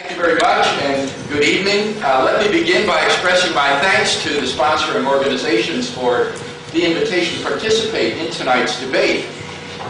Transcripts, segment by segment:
Thank you very much, and good evening. Let me begin by expressing my thanks to the sponsoring organizations for the invitation to participate in tonight's debate.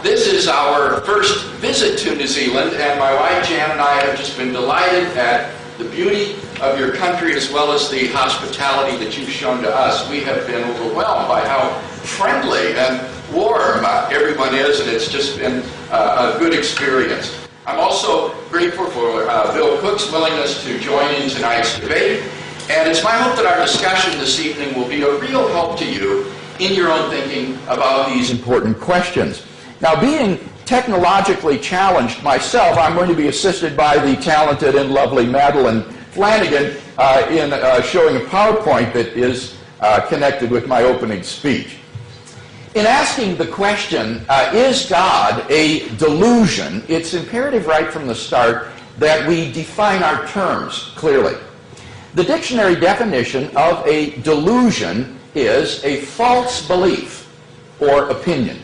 This is our first visit to New Zealand, and my wife Jan and I have just been delighted at the beauty of your country as well as the hospitality that you've shown to us. We have been overwhelmed by how friendly and warm everyone is, and it's just been a good experience. I'm also grateful for Bill Cooke's willingness to join in tonight's debate, and it's my hope that our discussion this evening will be a real help to you in your own thinking about these important questions. Now, being technologically challenged myself, I'm going to be assisted by the talented and lovely Madeline Flanagan in showing a PowerPoint that is connected with my opening speech. In asking the question, is God a delusion, it's imperative right from the start that we define our terms clearly. The dictionary definition of a delusion is a false belief or opinion.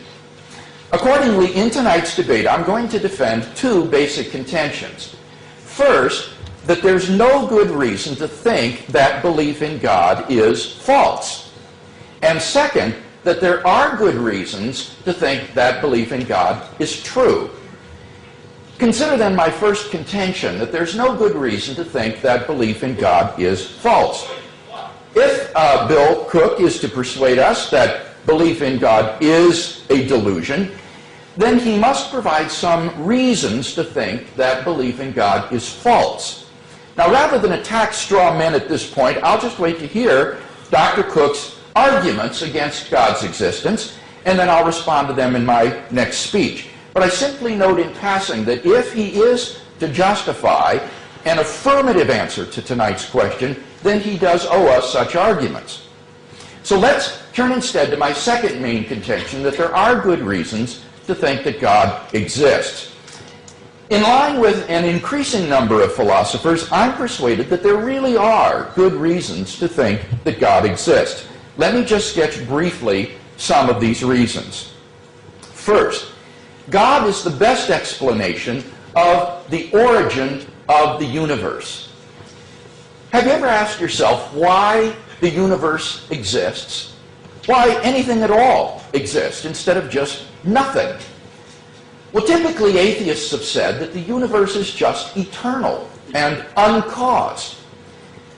Accordingly, in tonight's debate, I'm going to defend two basic contentions. First, that there's no good reason to think that belief in God is false. And second, that there are good reasons to think that belief in God is true. Consider then my first contention, that there's no good reason to think that belief in God is false. If Bill Cooke is to persuade us that belief in God is a delusion, then he must provide some reasons to think that belief in God is false. Now, rather than attack straw men at this point, I'll just wait to hear Dr. Cooke's arguments against God's existence, and then I'll respond to them in my next speech. But I simply note in passing that if he is to justify an affirmative answer to tonight's question, then he does owe us such arguments. So let's turn instead to my second main contention, that there are good reasons to think that God exists. In line with an increasing number of philosophers, I'm persuaded that there really are good reasons to think that God exists. Let me just sketch briefly some of these reasons. First, God is the best explanation of the origin of the universe. Have you ever asked yourself why the universe exists? Why anything at all exists instead of just nothing? Well, typically atheists have said that the universe is just eternal and uncaused.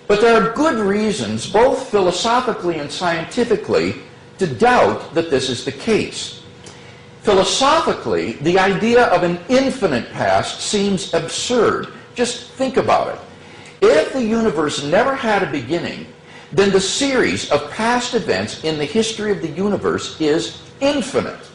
But there are good reasons, both philosophically and scientifically, to doubt that this is the case. Philosophically, the idea of an infinite past seems absurd. Just think about it. If the universe never had a beginning, then the series of past events in the history of the universe is infinite.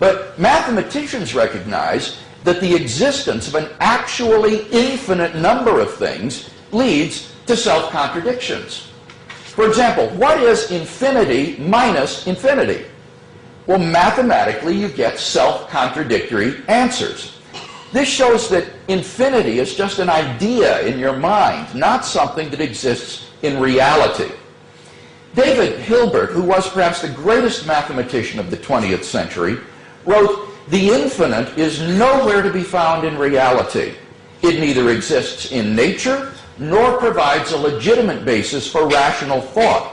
But mathematicians recognize that the existence of an actually infinite number of things leads to self-contradictions. For example, what is infinity minus infinity? Well, mathematically, you get self-contradictory answers. This shows that infinity is just an idea in your mind, not something that exists in reality. David Hilbert, who was perhaps the greatest mathematician of the 20th century, wrote, "The infinite is nowhere to be found in reality. It neither exists in nature nor provides a legitimate basis for rational thought.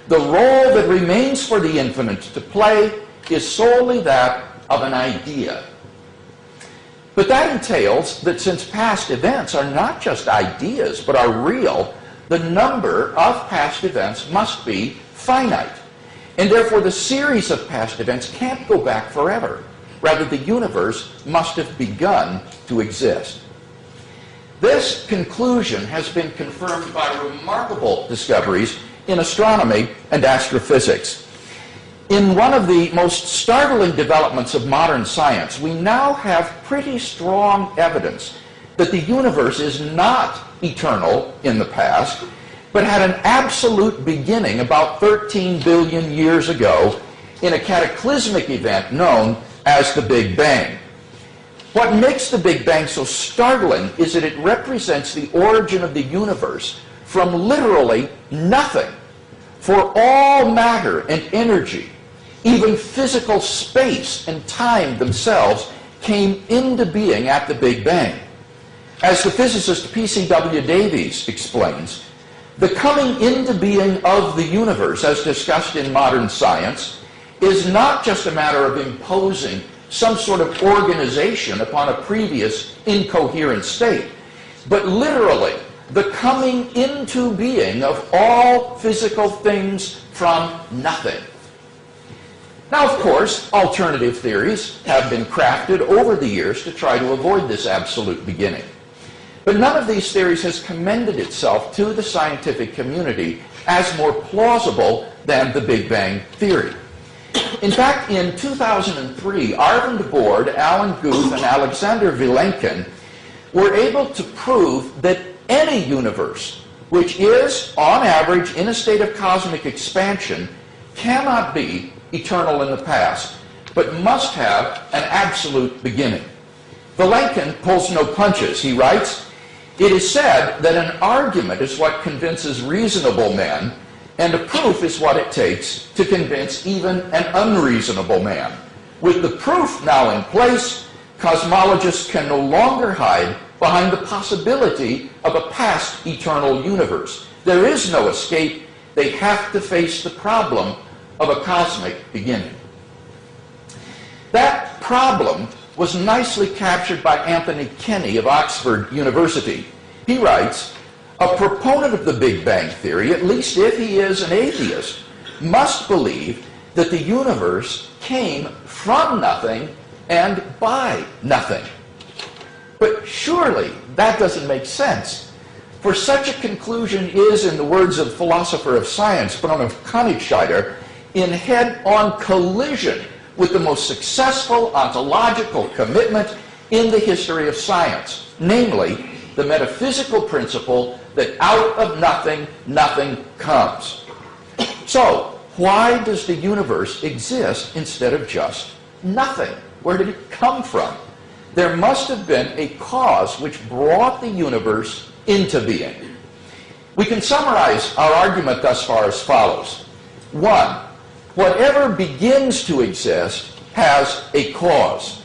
The role that remains for the infinite to play is solely that of an idea." But that entails that since past events are not just ideas but are real, the number of past events must be finite. And therefore the series of past events can't go back forever. Rather, the universe must have begun to exist. This conclusion has been confirmed by remarkable discoveries in astronomy and astrophysics. In one of the most startling developments of modern science, we now have pretty strong evidence that the universe is not eternal in the past, but had an absolute beginning about 13 billion years ago in a cataclysmic event known as the Big Bang. What makes the Big Bang so startling is that it represents the origin of the universe from literally nothing. For all matter and energy, even physical space and time themselves, came into being at the Big Bang. As the physicist P.C.W. Davies explains, the coming into being of the universe, as discussed in modern science, is not just a matter of imposing some sort of organization upon a previous incoherent state, but literally the coming into being of all physical things from nothing. Now, of course, alternative theories have been crafted over the years to try to avoid this absolute beginning. But none of these theories has commended itself to the scientific community as more plausible than the Big Bang theory. In fact, in 2003, Arvind Borde, Alan Guth, and Alexander Vilenkin were able to prove that any universe which is, on average, in a state of cosmic expansion cannot be eternal in the past, but must have an absolute beginning. Vilenkin pulls no punches. He writes, "It is said that an argument is what convinces reasonable men, and a proof is what it takes to convince even an unreasonable man. With the proof now in place, cosmologists can no longer hide behind the possibility of a past eternal universe. There is no escape. They have to face the problem of a cosmic beginning." That problem was nicely captured by Anthony Kenny of Oxford University. He writes, "A proponent of the Big Bang theory, at least if he is an atheist, must believe that the universe came from nothing and by nothing." But surely that doesn't make sense. For such a conclusion is, in the words of philosopher of science, Bruno Königscheider, in head-on collision with the most successful ontological commitment in the history of science, namely the metaphysical principle that out of nothing, nothing comes. So, why does the universe exist instead of just nothing? Where did it come from? There must have been a cause which brought the universe into being. We can summarize our argument thus far as follows. 1. Whatever begins to exist has a cause.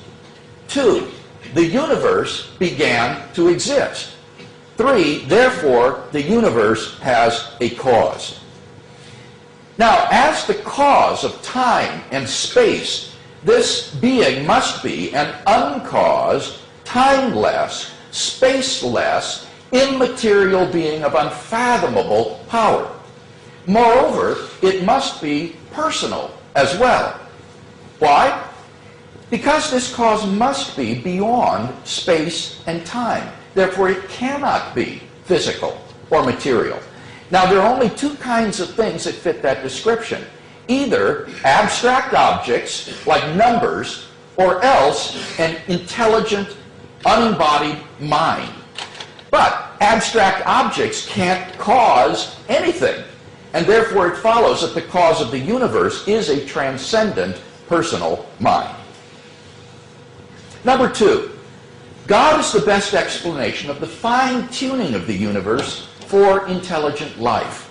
2. The universe began to exist. 3. Therefore, the universe has a cause. Now, as the cause of time and space, this being must be an uncaused, timeless, spaceless, immaterial being of unfathomable power. Moreover, it must be personal as well. Why? Because this cause must be beyond space and time. Therefore, it cannot be physical or material. Now, there are only two kinds of things that fit that description. Either abstract objects, like numbers, or else an intelligent, unembodied mind. But abstract objects can't cause anything. And therefore, it follows that the cause of the universe is a transcendent personal mind. Number 2, God is the best explanation of the fine-tuning of the universe for intelligent life.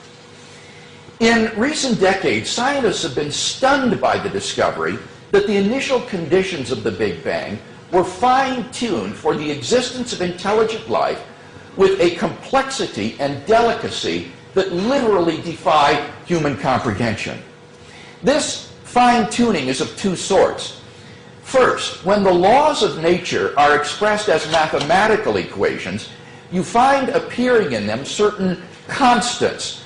In recent decades, scientists have been stunned by the discovery that the initial conditions of the Big Bang were fine-tuned for the existence of intelligent life with a complexity and delicacy that literally defy human comprehension. This fine-tuning is of two sorts. First, when the laws of nature are expressed as mathematical equations, you find appearing in them certain constants,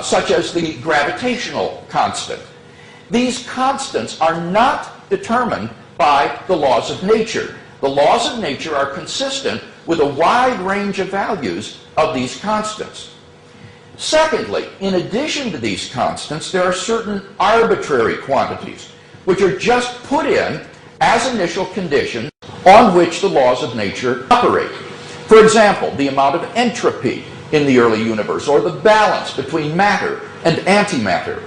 such as the gravitational constant. These constants are not determined by the laws of nature. The laws of nature are consistent with a wide range of values of these constants. Secondly, in addition to these constants, there are certain arbitrary quantities, which are just put in as initial conditions on which the laws of nature operate. For example, the amount of entropy in the early universe, or the balance between matter and antimatter.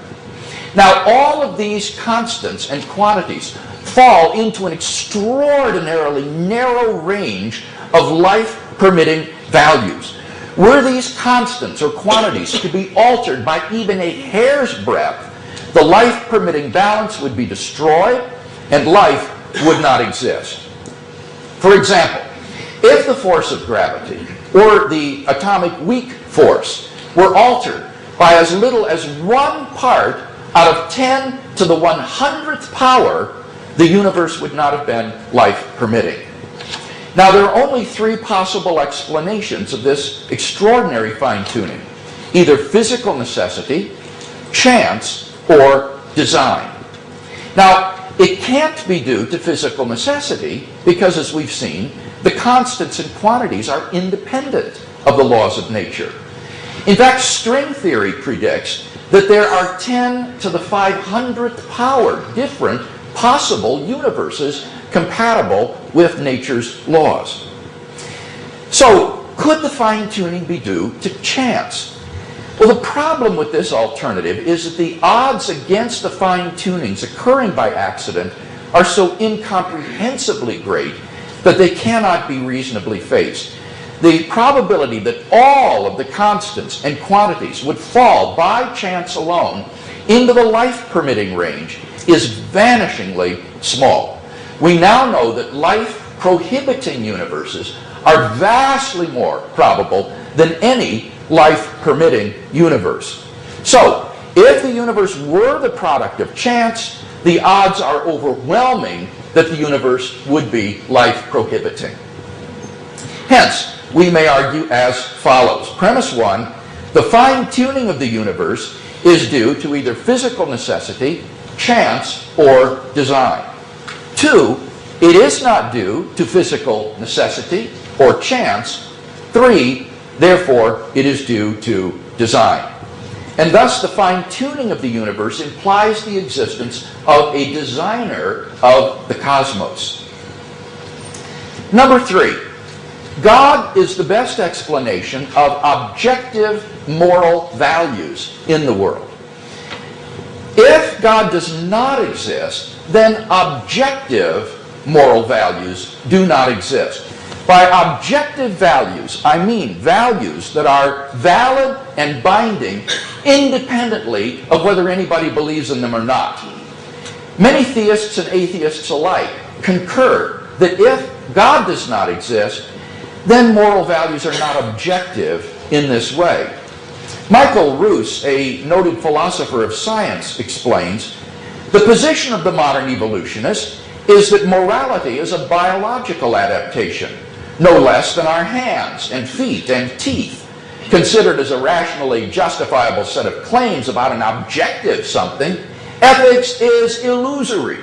Now, all of these constants and quantities fall into an extraordinarily narrow range of life-permitting values. Were these constants or quantities to be altered by even a hair's breadth, the life-permitting balance would be destroyed and life would not exist. For example, If the force of gravity or the atomic weak force were altered by as little as 1 part out of 10 to the 100th power, the universe would not have been life-permitting. Now, there are only 3 possible explanations of this extraordinary fine-tuning: either physical necessity, chance, or design. Now, it can't be due to physical necessity because, as we've seen, the constants and quantities are independent of the laws of nature. In fact, string theory predicts that there are 10 to the 500th power different possible universes compatible with nature's laws. So, could the fine-tuning be due to chance? Well, the problem with this alternative is that the odds against the fine-tunings occurring by accident are so incomprehensibly great that they cannot be reasonably faced. The probability that all of the constants and quantities would fall by chance alone into the life-permitting range is vanishingly small. We now know that life-prohibiting universes are vastly more probable than any life-permitting universe. So, if the universe were the product of chance, the odds are overwhelming that the universe would be life-prohibiting. Hence, we may argue as follows. Premise 1, the fine-tuning of the universe is due to either physical necessity, chance, or design. 2, it is not due to physical necessity or chance. 3, therefore, it is due to design. And thus, the fine-tuning of the universe implies the existence of a designer of the cosmos. Number 3, God is the best explanation of objective moral values in the world. If God does not exist, then objective moral values do not exist. By objective values, I mean values that are valid and binding independently of whether anybody believes in them or not. Many theists and atheists alike concur that if God does not exist, then moral values are not objective in this way. Michael Ruse, a noted philosopher of science, explains, the position of the modern evolutionist is that morality is a biological adaptation, no less than our hands and feet and teeth, considered as a rationally justifiable set of claims about an objective something. Ethics is illusory.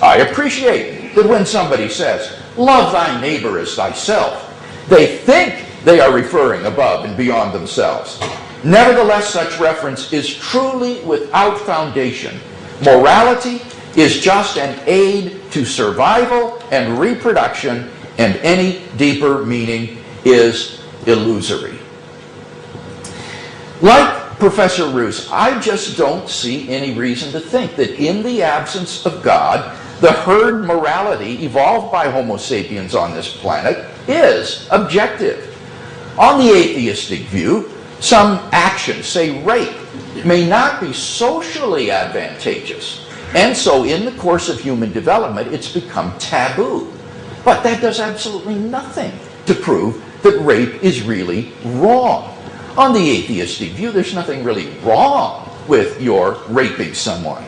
I appreciate that when somebody says, love thy neighbor as thyself, they think they are referring above and beyond themselves. Nevertheless, such reference is truly without foundation. Morality is just an aid to survival and reproduction, and any deeper meaning is illusory. Like Professor Ruse, I just don't see any reason to think that in the absence of God, the herd morality evolved by Homo sapiens on this planet is objective. On the atheistic view, some actions, say rape, may not be socially advantageous, and so in the course of human development, it's become taboo. But that does absolutely nothing to prove that rape is really wrong. On the atheistic view, there's nothing really wrong with your raping someone.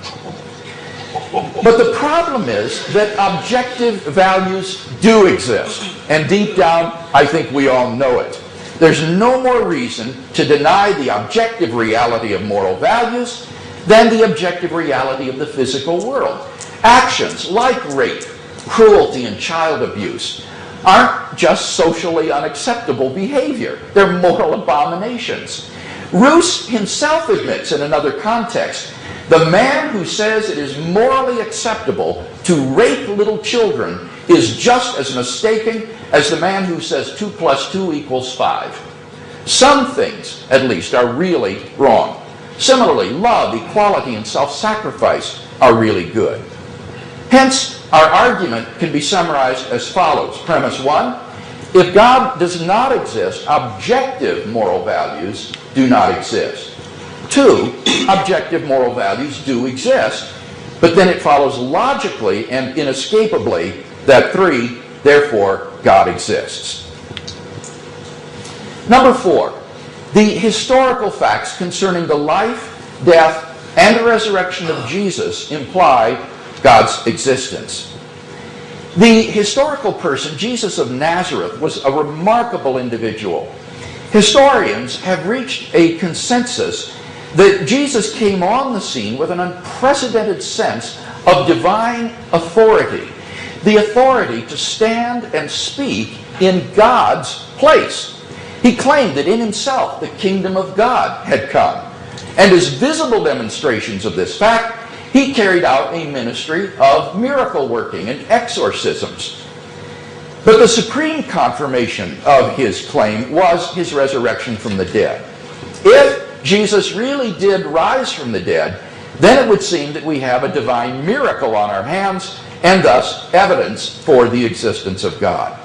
But the problem is that objective values do exist. And deep down, I think we all know it. There's no more reason to deny the objective reality of moral values than the objective reality of the physical world. Actions like rape, cruelty, and child abuse aren't just socially unacceptable behavior. They're moral abominations. Ruse himself admits in another context, the man who says it is morally acceptable to rape little children is just as mistaken as the man who says 2 + 2 = 5. Some things, at least, are really wrong. Similarly, love, equality, and self-sacrifice are really good. Hence, our argument can be summarized as follows. Premise 1, if God does not exist, objective moral values do not exist. 2, objective moral values do exist, but then it follows logically and inescapably that 3, therefore, God exists. Number 4, the historical facts concerning the life, death, and the resurrection of Jesus imply God's existence. The historical person, Jesus of Nazareth, was a remarkable individual. Historians have reached a consensus that Jesus came on the scene with an unprecedented sense of divine authority, the authority to stand and speak in God's place. He claimed that in himself the kingdom of God had come. And as visible demonstrations of this fact, he carried out a ministry of miracle working and exorcisms. But the supreme confirmation of his claim was his resurrection from the dead. If Jesus really did rise from the dead, then it would seem that we have a divine miracle on our hands, and thus evidence for the existence of God.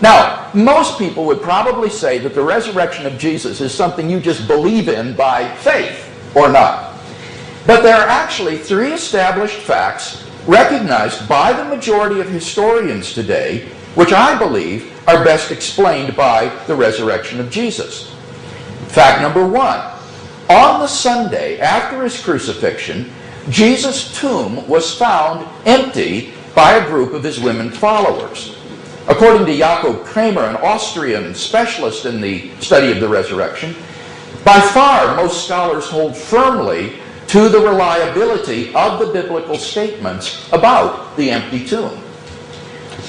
Now, most people would probably say that the resurrection of Jesus is something you just believe in by faith, or not. But there are actually 3 established facts recognized by the majority of historians today, which I believe are best explained by the resurrection of Jesus. Fact number 1. On the Sunday after his crucifixion, Jesus' tomb was found empty by a group of his women followers. According to Jakob Kramer, an Austrian specialist in the study of the resurrection, by far most scholars hold firmly to the reliability of the biblical statements about the empty tomb.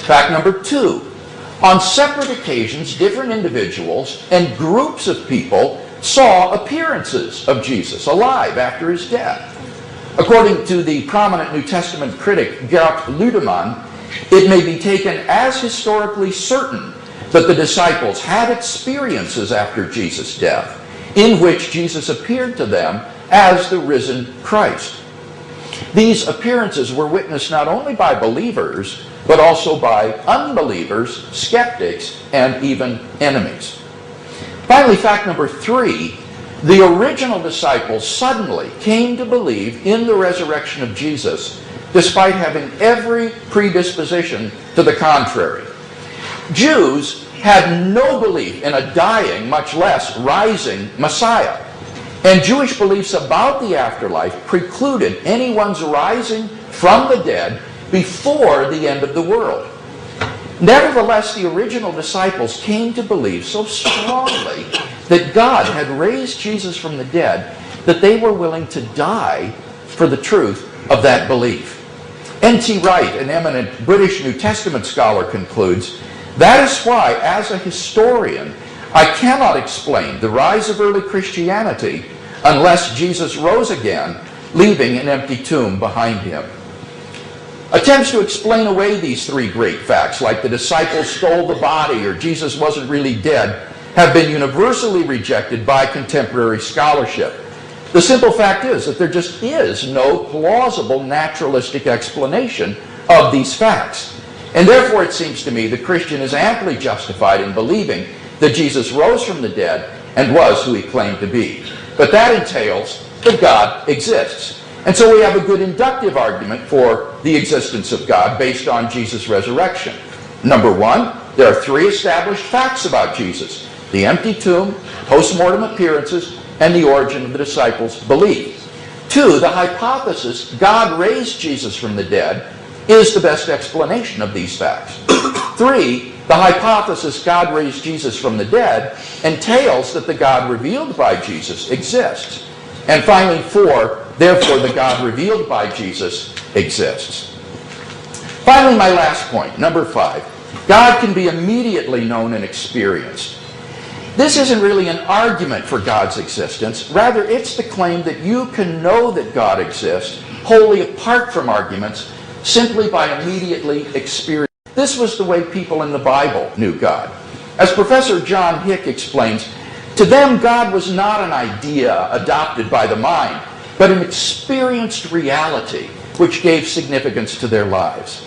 Fact number 2. On separate occasions, different individuals and groups of people saw appearances of Jesus alive after his death. According to the prominent New Testament critic Gert Ludemann, it may be taken as historically certain that the disciples had experiences after Jesus' death in which Jesus appeared to them as the risen Christ. These appearances were witnessed not only by believers, but also by unbelievers, skeptics, and even enemies. Finally, fact number 3, the original disciples suddenly came to believe in the resurrection of Jesus, despite having every predisposition to the contrary. Jews had no belief in a dying, much less rising Messiah. And Jewish beliefs about the afterlife precluded anyone's rising from the dead before the end of the world. Nevertheless, the original disciples came to believe so strongly that God had raised Jesus from the dead that they were willing to die for the truth of that belief. N.T. Wright, an eminent British New Testament scholar, concludes, "That is why, as a historian, I cannot explain the rise of early Christianity unless Jesus rose again, leaving an empty tomb behind him." Attempts to explain away these 3 great facts, like the disciples stole the body or Jesus wasn't really dead, have been universally rejected by contemporary scholarship. The simple fact is that there just is no plausible naturalistic explanation of these facts. And therefore, it seems to me, the Christian is amply justified in believing that Jesus rose from the dead and was who he claimed to be. But that entails that God exists. And so we have a good inductive argument for the existence of God based on Jesus' resurrection. Number 1, there are 3 established facts about Jesus: the empty tomb, post-mortem appearances, and the origin of the disciples' belief. 2, the hypothesis God raised Jesus from the dead is the best explanation of these facts. 3, the hypothesis God raised Jesus from the dead entails that the God revealed by Jesus exists. And finally, 4, therefore the God revealed by Jesus exists. Finally, my last point, number 5. God can be immediately known and experienced. This isn't really an argument for God's existence. Rather, it's the claim that you can know that God exists wholly apart from arguments, simply by immediately experiencing. This was the way people in the Bible knew God. As Professor John Hick explains, to them God was not an idea adopted by the mind, but an experienced reality which gave significance to their lives.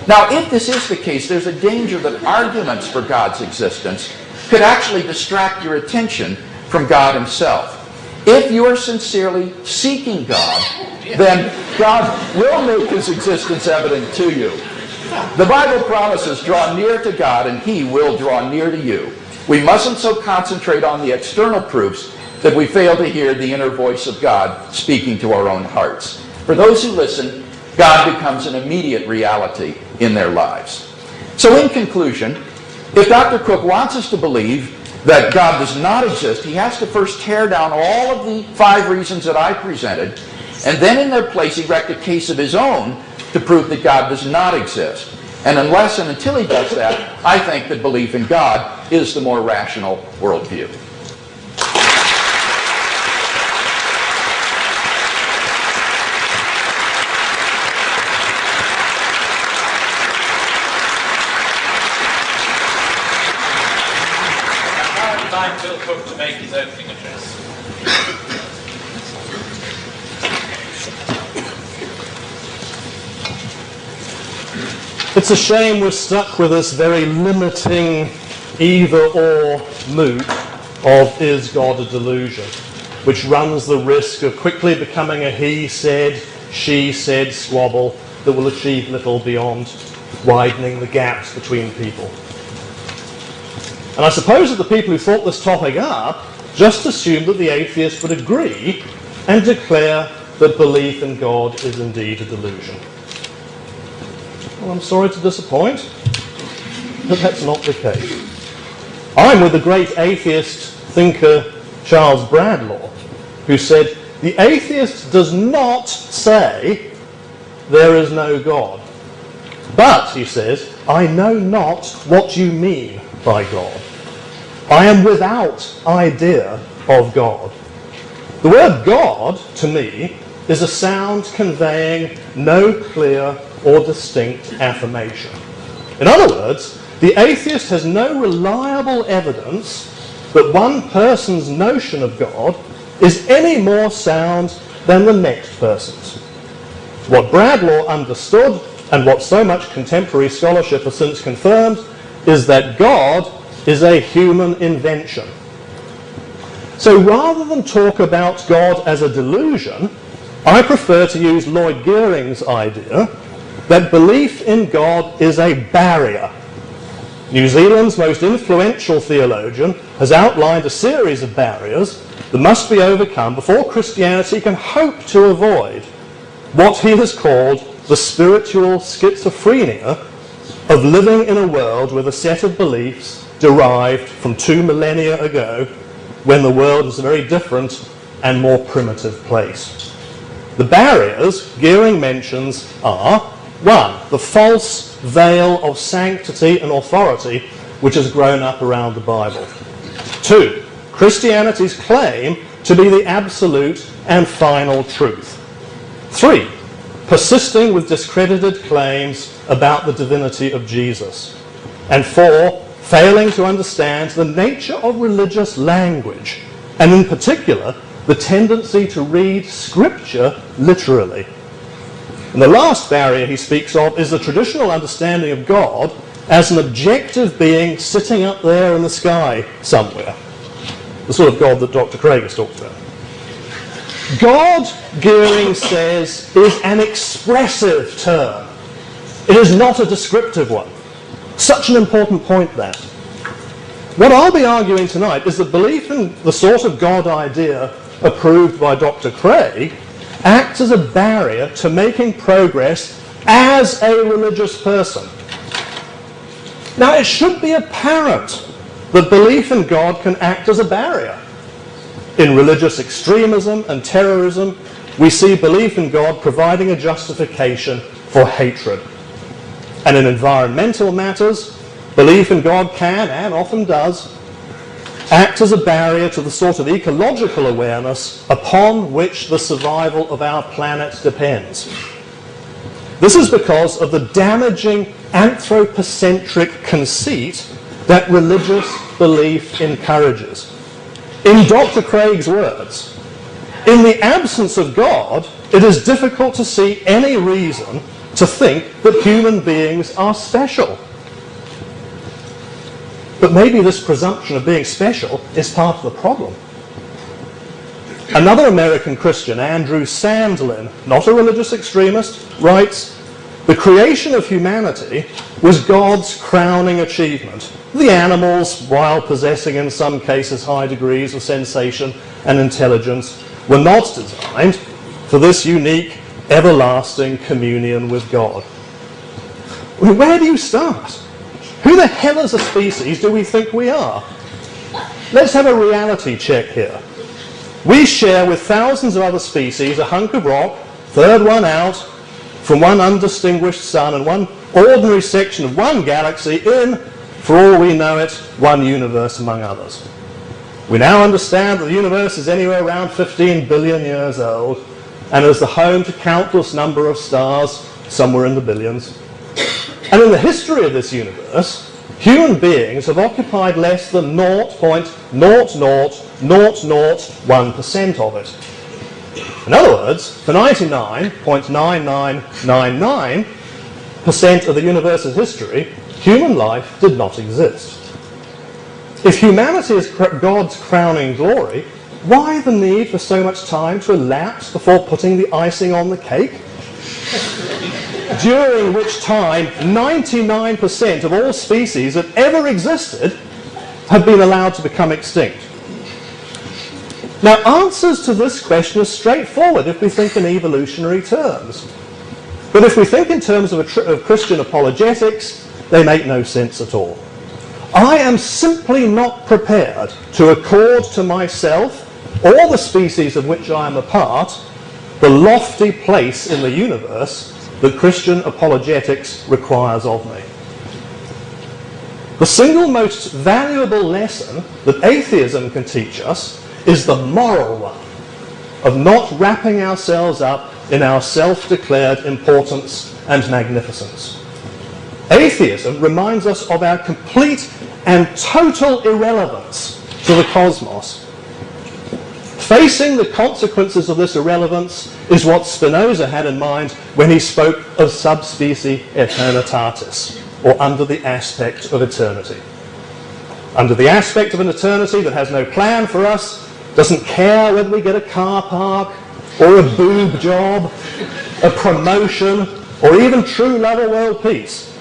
Now, if this is the case, there's a danger that arguments for God's existence could actually distract your attention from God himself. If you are sincerely seeking God, then God will make his existence evident to you. The Bible promises, draw near to God and he will draw near to you. We mustn't so concentrate on the external proofs that we fail to hear the inner voice of God speaking to our own hearts. For those who listen, God becomes an immediate reality in their lives. So in conclusion, if Dr. Cooke wants us to believe that God does not exist, he has to first tear down all of the 5 reasons that I presented, and then in their place erect a case of his own to prove that God does not exist. And unless and until he does that, I think that belief in God is the more rational worldview. Bill Cooke to make his opening address. It's a shame we're stuck with this very limiting either-or moot of is God a delusion, which runs the risk of quickly becoming a he said, she said squabble that will achieve little beyond widening the gaps between people. And I suppose that the people who thought this topic up just assumed that the atheist would agree and declare that belief in God is indeed a delusion. Well, I'm sorry to disappoint, but that's not the case. I'm with the great atheist thinker Charles Bradlaugh, who said, "The atheist does not say there is no God. But," he says, "I know not what you mean by God. I am without idea of God." The word God, to me, is a sound conveying no clear or distinct affirmation. In other words, the atheist has no reliable evidence that one person's notion of God is any more sound than the next person's. What Bradlaugh understood, and what so much contemporary scholarship has since confirmed, is that God is a human invention. So rather than talk about God as a delusion, I prefer to use Lloyd Geering's idea that belief in God is a barrier. New Zealand's most influential theologian has outlined a series of barriers that must be overcome before Christianity can hope to avoid what he has called the spiritual schizophrenia of living in a world with a set of beliefs derived from 2 millennia ago, when the world was a very different and more primitive place. The barriers Geering mentions are: 1, the false veil of sanctity and authority which has grown up around the Bible. 2, Christianity's claim to be the absolute and final truth. 3, persisting with discredited claims about the divinity of Jesus. And 4, failing to understand the nature of religious language, and in particular, the tendency to read Scripture literally. And the last barrier he speaks of is the traditional understanding of God as an objective being sitting up there in the sky somewhere. The sort of God that Dr. Craig has talked about. God, Geering says, is an expressive term. It is not a descriptive one. Such an important point, that. What I'll be arguing tonight is that belief in the sort of God idea approved by Dr. Craig acts as a barrier to making progress as a religious person. Now, it should be apparent that belief in God can act as a barrier. In religious extremism and terrorism, we see belief in God providing a justification for hatred. And in environmental matters, belief in God can, and often does, act as a barrier to the sort of ecological awareness upon which the survival of our planet depends. This is because of the damaging anthropocentric conceit that religious belief encourages. In Dr. Craig's words, in the absence of God, it is difficult to see any reason to think that human beings are special. But maybe this presumption of being special is part of the problem. Another American Christian, Andrew Sandlin, not a religious extremist, writes, The creation of humanity was God's crowning achievement. The animals, while possessing in some cases high degrees of sensation and intelligence, were not designed for this unique, everlasting communion with God. Where do you start? Who the hell as a species do we think we are? Let's have a reality check here. We share with thousands of other species a hunk of rock, third one out, from one undistinguished sun and one ordinary section of one galaxy in, for all we know it, one universe among others. We now understand that the universe is anywhere around 15 billion years old and is the home to countless number of stars, somewhere in the billions. And in the history of this universe, human beings have occupied less than 0.00001% of it. In other words, for 99.9999% of the universe's history, human life did not exist. If humanity is God's crowning glory, why the need for so much time to elapse before putting the icing on the cake? During which time 99% of all species that ever existed have been allowed to become extinct. Now, answers to this question are straightforward if we think in evolutionary terms. But if we think in terms of Christian apologetics, they make no sense at all. I am simply not prepared to accord to myself or the species of which I am a part the lofty place in the universe that Christian apologetics requires of me. The single most valuable lesson that atheism can teach us is the moral one of not wrapping ourselves up in our self-declared importance and magnificence. Atheism reminds us of our complete and total irrelevance to the cosmos. Facing the consequences of this irrelevance is what Spinoza had in mind when he spoke of subspecie eternitatis, or under the aspect of eternity. Under the aspect of an eternity that has no plan for us, doesn't care whether we get a car park, or a boob job, a promotion, or even true love or world peace.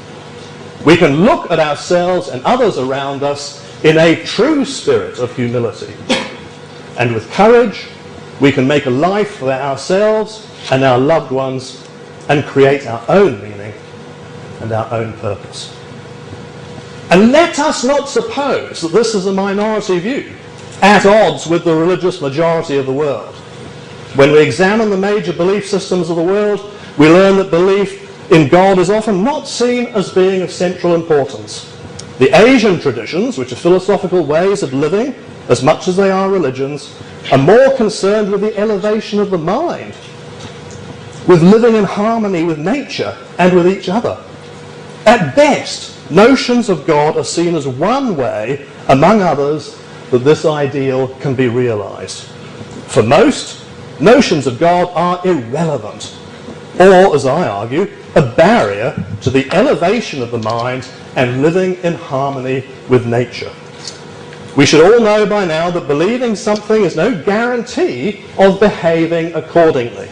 We can look at ourselves and others around us in a true spirit of humility. And with courage, we can make a life for ourselves and our loved ones and create our own meaning and our own purpose. And let us not suppose that this is a minority view, at odds with the religious majority of the world. When we examine the major belief systems of the world, we learn that belief in God is often not seen as being of central importance. The Asian traditions, which are philosophical ways of living, as much as they are religions, are more concerned with the elevation of the mind, with living in harmony with nature and with each other. At best, notions of God are seen as one way, among others, that this ideal can be realized. For most, notions of God are irrelevant, or, as I argue, a barrier to the elevation of the mind and living in harmony with nature. We should all know by now that believing something is no guarantee of behaving accordingly.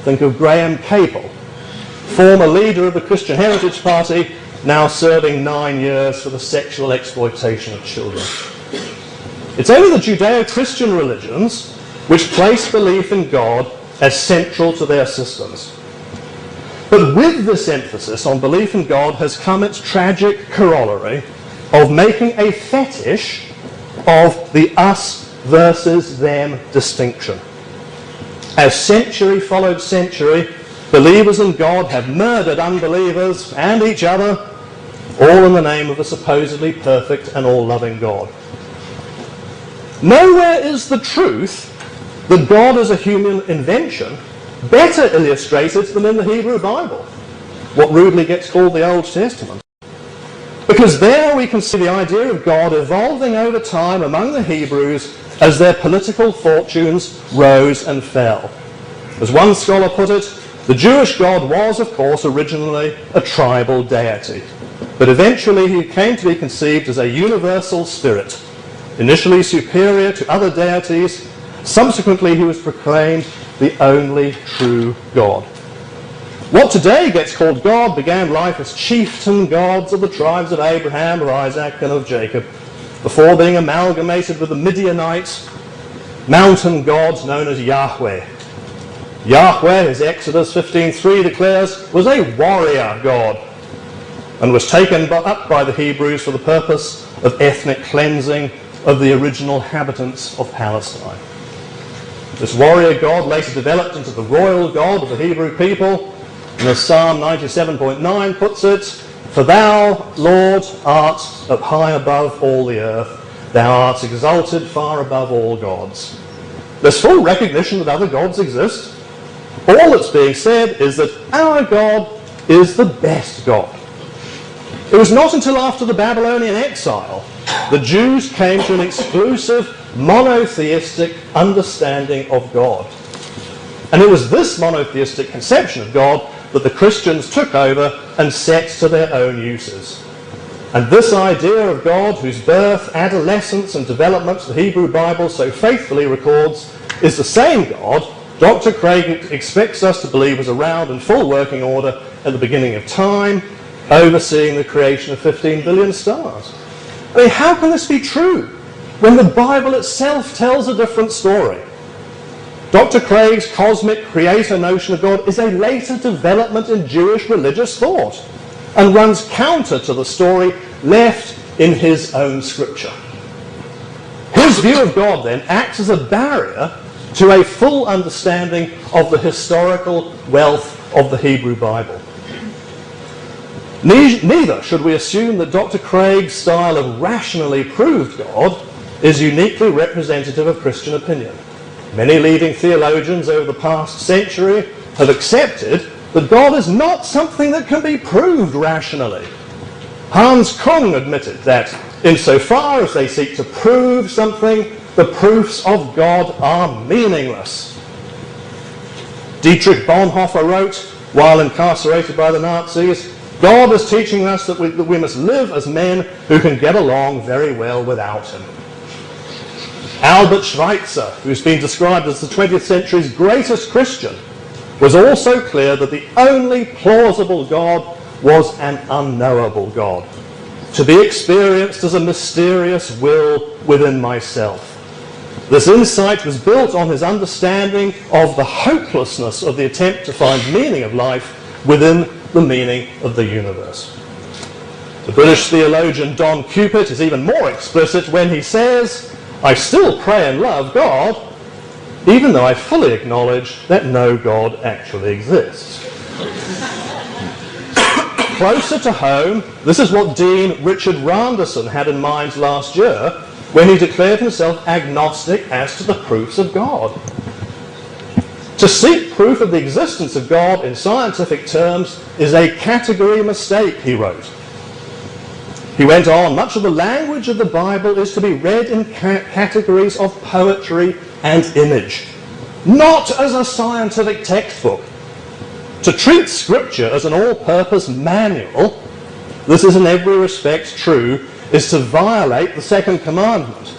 Think of Graham Capel, former leader of the Christian Heritage Party, now serving 9 years for the sexual exploitation of children. It's only the Judeo-Christian religions which place belief in God as central to their systems. But with this emphasis on belief in God has come its tragic corollary of making a fetish of the us versus them distinction. As century followed century, believers in God have murdered unbelievers and each other, all in the name of a supposedly perfect and all-loving God. Nowhere is the truth that God is a human invention better illustrated than in the Hebrew Bible, what rudely gets called the Old Testament. Because there we can see the idea of God evolving over time among the Hebrews as their political fortunes rose and fell. As one scholar put it, the Jewish God was, of course, originally a tribal deity, but eventually he came to be conceived as a universal spirit, initially superior to other deities. Subsequently he was proclaimed the only true God. What today gets called God began life as chieftain gods of the tribes of Abraham, of Isaac, and of Jacob, before being amalgamated with the Midianite mountain gods known as Yahweh. Yahweh, as Exodus 15:3 declares, was a warrior god and was taken up by the Hebrews for the purpose of ethnic cleansing of the original inhabitants of Palestine. This warrior god later developed into the royal god of the Hebrew people, and as Psalm 97.9 puts it, "For thou, Lord, art up high above all the earth, thou art exalted far above all gods." There's full recognition that other gods exist. All that's being said is that our God is the best God. It was not until after the Babylonian exile the Jews came to an exclusive monotheistic understanding of God. And it was this monotheistic conception of God that the Christians took over and set to their own uses. And this idea of God, whose birth, adolescence and development the Hebrew Bible so faithfully records, is the same God Dr. Craig expects us to believe was around in full working order at the beginning of time, overseeing the creation of 15 billion stars. I mean, how can this be true when the Bible itself tells a different story? Dr. Craig's cosmic creator notion of God is a later development in Jewish religious thought and runs counter to the story left in his own scripture. His view of God, then, acts as a barrier to a full understanding of the historical wealth of the Hebrew Bible. Neither should we assume that Dr. Craig's style of rationally proved God is uniquely representative of Christian opinion. Many leading theologians over the past century have accepted that God is not something that can be proved rationally. Hans Cooke admitted that insofar as they seek to prove something, the proofs of God are meaningless. Dietrich Bonhoeffer wrote, while incarcerated by the Nazis, God is teaching us that we must live as men who can get along very well without him. Albert Schweitzer, who's been described as the 20th century's greatest Christian, was also clear that the only plausible God was an unknowable God, to be experienced as a mysterious will within myself. This insight was built on his understanding of the hopelessness of the attempt to find meaning of life within the meaning of the universe. The British theologian Don Cupid is even more explicit when he says, "I still pray and love God, even though I fully acknowledge that no God actually exists." Closer to home, this is what Dean Richard Randerson had in mind last year when he declared himself agnostic as to the proofs of God. To seek proof of the existence of God in scientific terms is a category mistake, he wrote. He went on, much of the language of the Bible is to be read in categories of poetry and image, not as a scientific textbook. To treat Scripture as an all-purpose manual, this is in every respect true, is to violate the second commandment,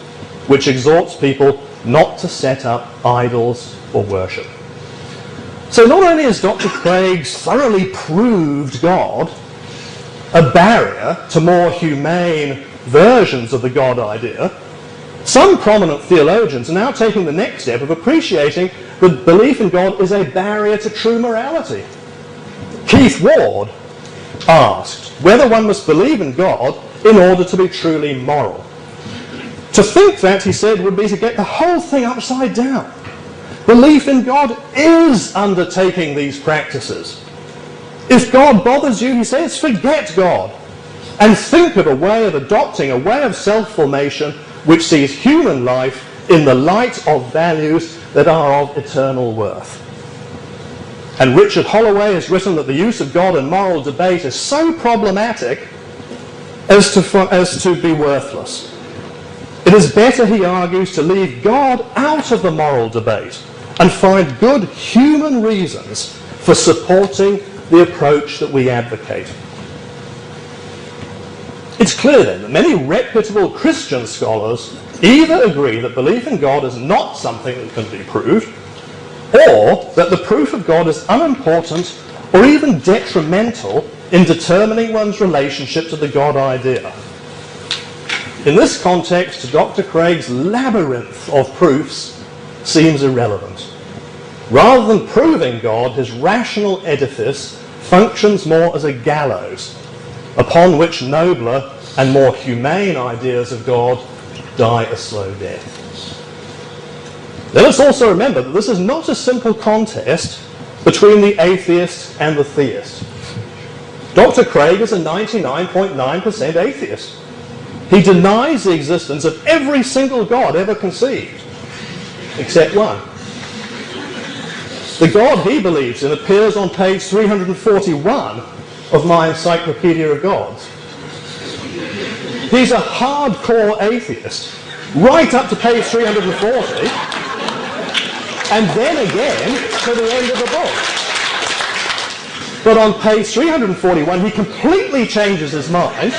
which exhorts people not to set up idols for worship. So not only is Dr. Craig's thoroughly proved God a barrier to more humane versions of the God idea, some prominent theologians are now taking the next step of appreciating that belief in God is a barrier to true morality. Keith Ward asked whether one must believe in God in order to be truly moral. To think that, he said, would be to get the whole thing upside down. Belief in God is undertaking these practices. If God bothers you, he says, forget God and think of a way of adopting a way of self-formation which sees human life in the light of values that are of eternal worth. And Richard Holloway has written that the use of God in moral debate is so problematic as to be worthless. It is better, he argues, to leave God out of the moral debate and find good human reasons for supporting the approach that we advocate. It's clear then that many reputable Christian scholars either agree that belief in God is not something that can be proved, or that the proof of God is unimportant or even detrimental in determining one's relationship to the God idea. In this context, Dr. Craig's labyrinth of proofs seems irrelevant. Rather than proving God, his rational edifice functions more as a gallows upon which nobler and more humane ideas of God die a slow death. Now let's also remember that this is not a simple contest between the atheist and the theist. Dr. Craig is a 99.9% atheist. He denies the existence of every single God ever conceived, except one. The God he believes in appears on page 341 of my Encyclopedia of Gods. He's a hardcore atheist, right up to page 340, and then again to the end of the book. But on page 341, he completely changes his mind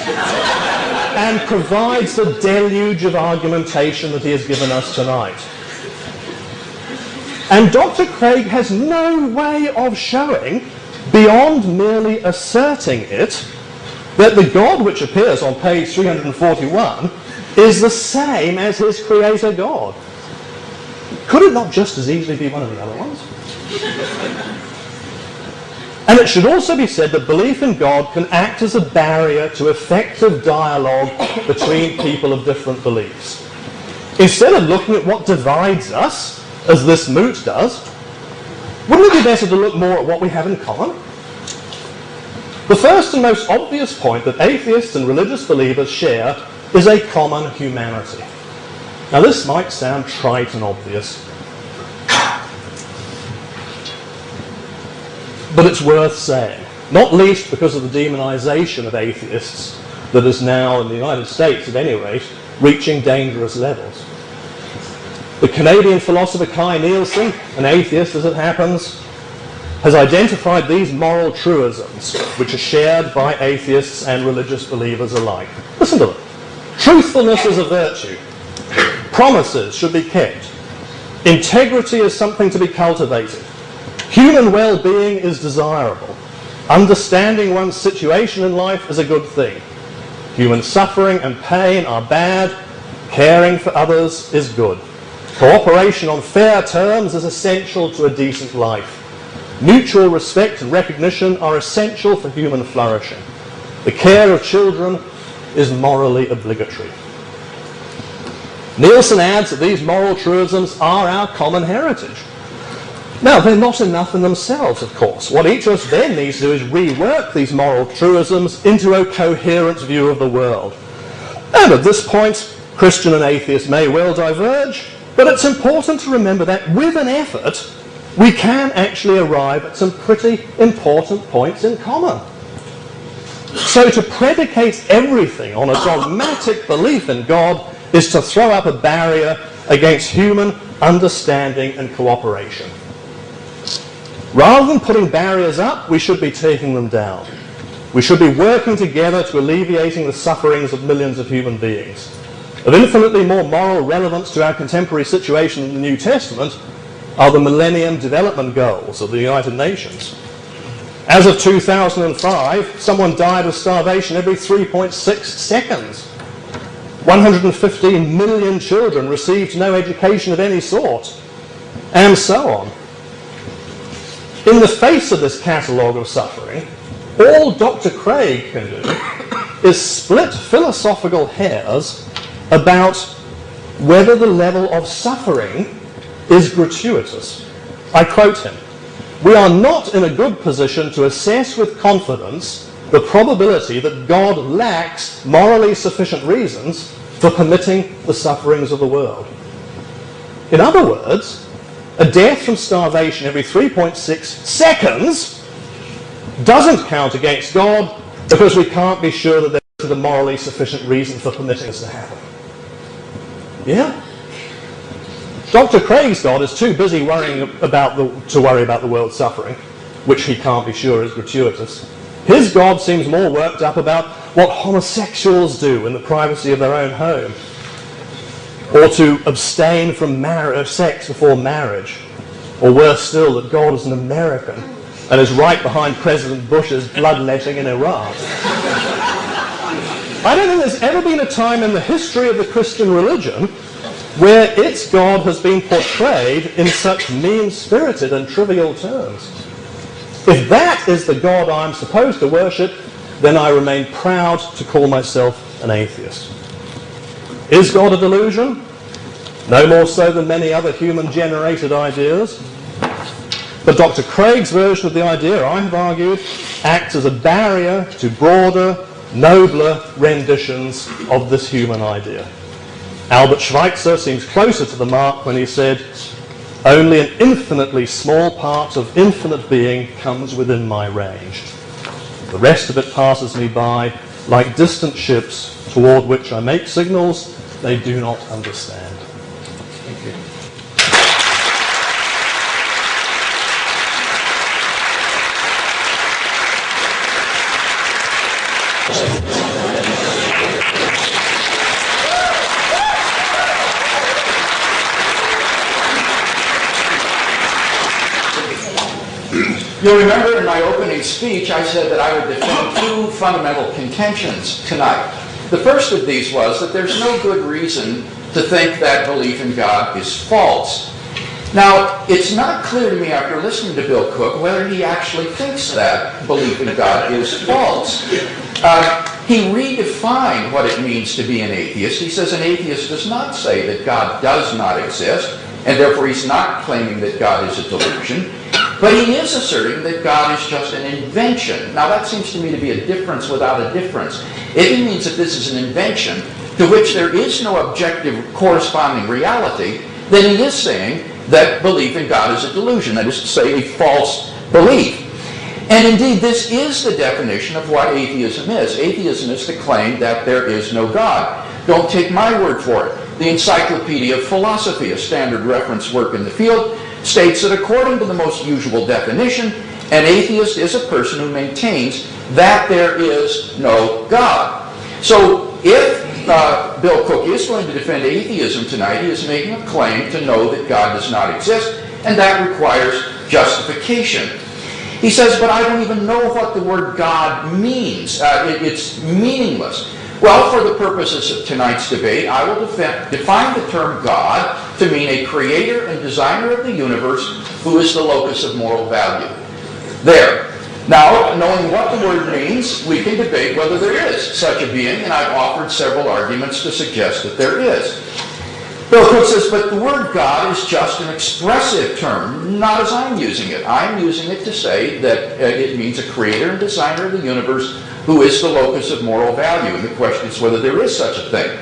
and provides the deluge of argumentation that he has given us tonight. And Dr. Craig has no way of showing, beyond merely asserting it, that the God which appears on page 341 is the same as his creator God. Could it not just as easily be one of the other ones? And it should also be said that belief in God can act as a barrier to effective dialogue between people of different beliefs. Instead of looking at what divides us, as this moot does, wouldn't it be better to look more at what we have in common? The first and most obvious point that atheists and religious believers share is a common humanity. Now this might sound trite and obvious, but it's worth saying, not least because of the demonization of atheists that is now, in the United States at any rate, reaching dangerous levels. The Canadian philosopher Kai Nielsen, an atheist as it happens, has identified these moral truisms which are shared by atheists and religious believers alike. Listen to them. Truthfulness is a virtue. Promises should be kept. Integrity is something to be cultivated. Human well-being is desirable. Understanding one's situation in life is a good thing. Human suffering and pain are bad. Caring for others is good. Cooperation on fair terms is essential to a decent life. Mutual respect and recognition are essential for human flourishing. The care of children is morally obligatory. Nielsen adds that these moral truisms are our common heritage. Now, they're not enough in themselves, of course. What each of us then needs to do is rework these moral truisms into a coherent view of the world. And at this point, Christian and atheist may well diverge, but it's important to remember that with an effort, we can actually arrive at some pretty important points in common. So to predicate everything on a dogmatic belief in God is to throw up a barrier against human understanding and cooperation. Rather than putting barriers up, we should be taking them down. We should be working together to alleviating the sufferings of millions of human beings. Of infinitely more moral relevance to our contemporary situation in the New Testament are the Millennium Development Goals of the United Nations. As of 2005, someone died of starvation every 3.6 seconds. 115 million children received no education of any sort, and so on. In the face of this catalogue of suffering, all Dr. Craig can do is split philosophical hairs about whether the level of suffering is gratuitous. I quote him, "We are not in a good position to assess with confidence the probability that God lacks morally sufficient reasons for permitting the sufferings of the world." In other words, a death from starvation every 3.6 seconds doesn't count against God because we can't be sure that there isn't a morally sufficient reason for permitting this to happen. Yeah? Dr. Craig's God is too busy to worry about the world's suffering, which he can't be sure is gratuitous. His God seems more worked up about what homosexuals do in the privacy of their own home, or to abstain from sex before marriage, or worse still, that God is an American and is right behind President Bush's bloodletting in Iraq. I don't think there's ever been a time in the history of the Christian religion where its God has been portrayed in such mean-spirited and trivial terms. If that is the God I'm supposed to worship, then I remain proud to call myself an atheist. Is God a delusion? No more so than many other human-generated ideas. But Dr. Craig's version of the idea, I have argued, acts as a barrier to broader, nobler renditions of this human idea. Albert Schweitzer seems closer to the mark when he said, "Only an infinitely small part of infinite being comes within my range. The rest of it passes me by like distant ships toward which I make signals they do not understand." Thank you. You'll remember in my opening speech I said that I would defend two fundamental contentions tonight. The first of these was that there's no good reason to think that belief in God is false. Now, it's not clear to me after listening to Bill Cooke whether he actually thinks that belief in God is false. He redefined what it means to be an atheist. He says an atheist does not say that God does not exist, and therefore he's not claiming that God is a delusion. But he is asserting that God is just an invention. Now that seems to me to be a difference without a difference. If he means that this is an invention to which there is no objective corresponding reality, then he is saying that belief in God is a delusion, that is to say, a false belief. And indeed, this is the definition of what atheism is. Atheism is to claim that there is no God. Don't take my word for it. The Encyclopedia of Philosophy, a standard reference work in the field, states that according to the most usual definition, an atheist is a person who maintains that there is no God. So if Bill Cooke is going to defend atheism tonight, he is making a claim to know that God does not exist, and that requires justification. He says, but I don't even know what the word God means. It's meaningless. Well, for the purposes of tonight's debate, I will define the term God to mean a creator and designer of the universe who is the locus of moral value. There. Now, knowing what the word means, we can debate whether there is such a being, and I've offered several arguments to suggest that there is. Bill Cooke says, but the word God is just an expressive term, not as I'm using it. I'm using it to say that it means a creator and designer of the universe who is the locus of moral value. And the question is whether there is such a thing.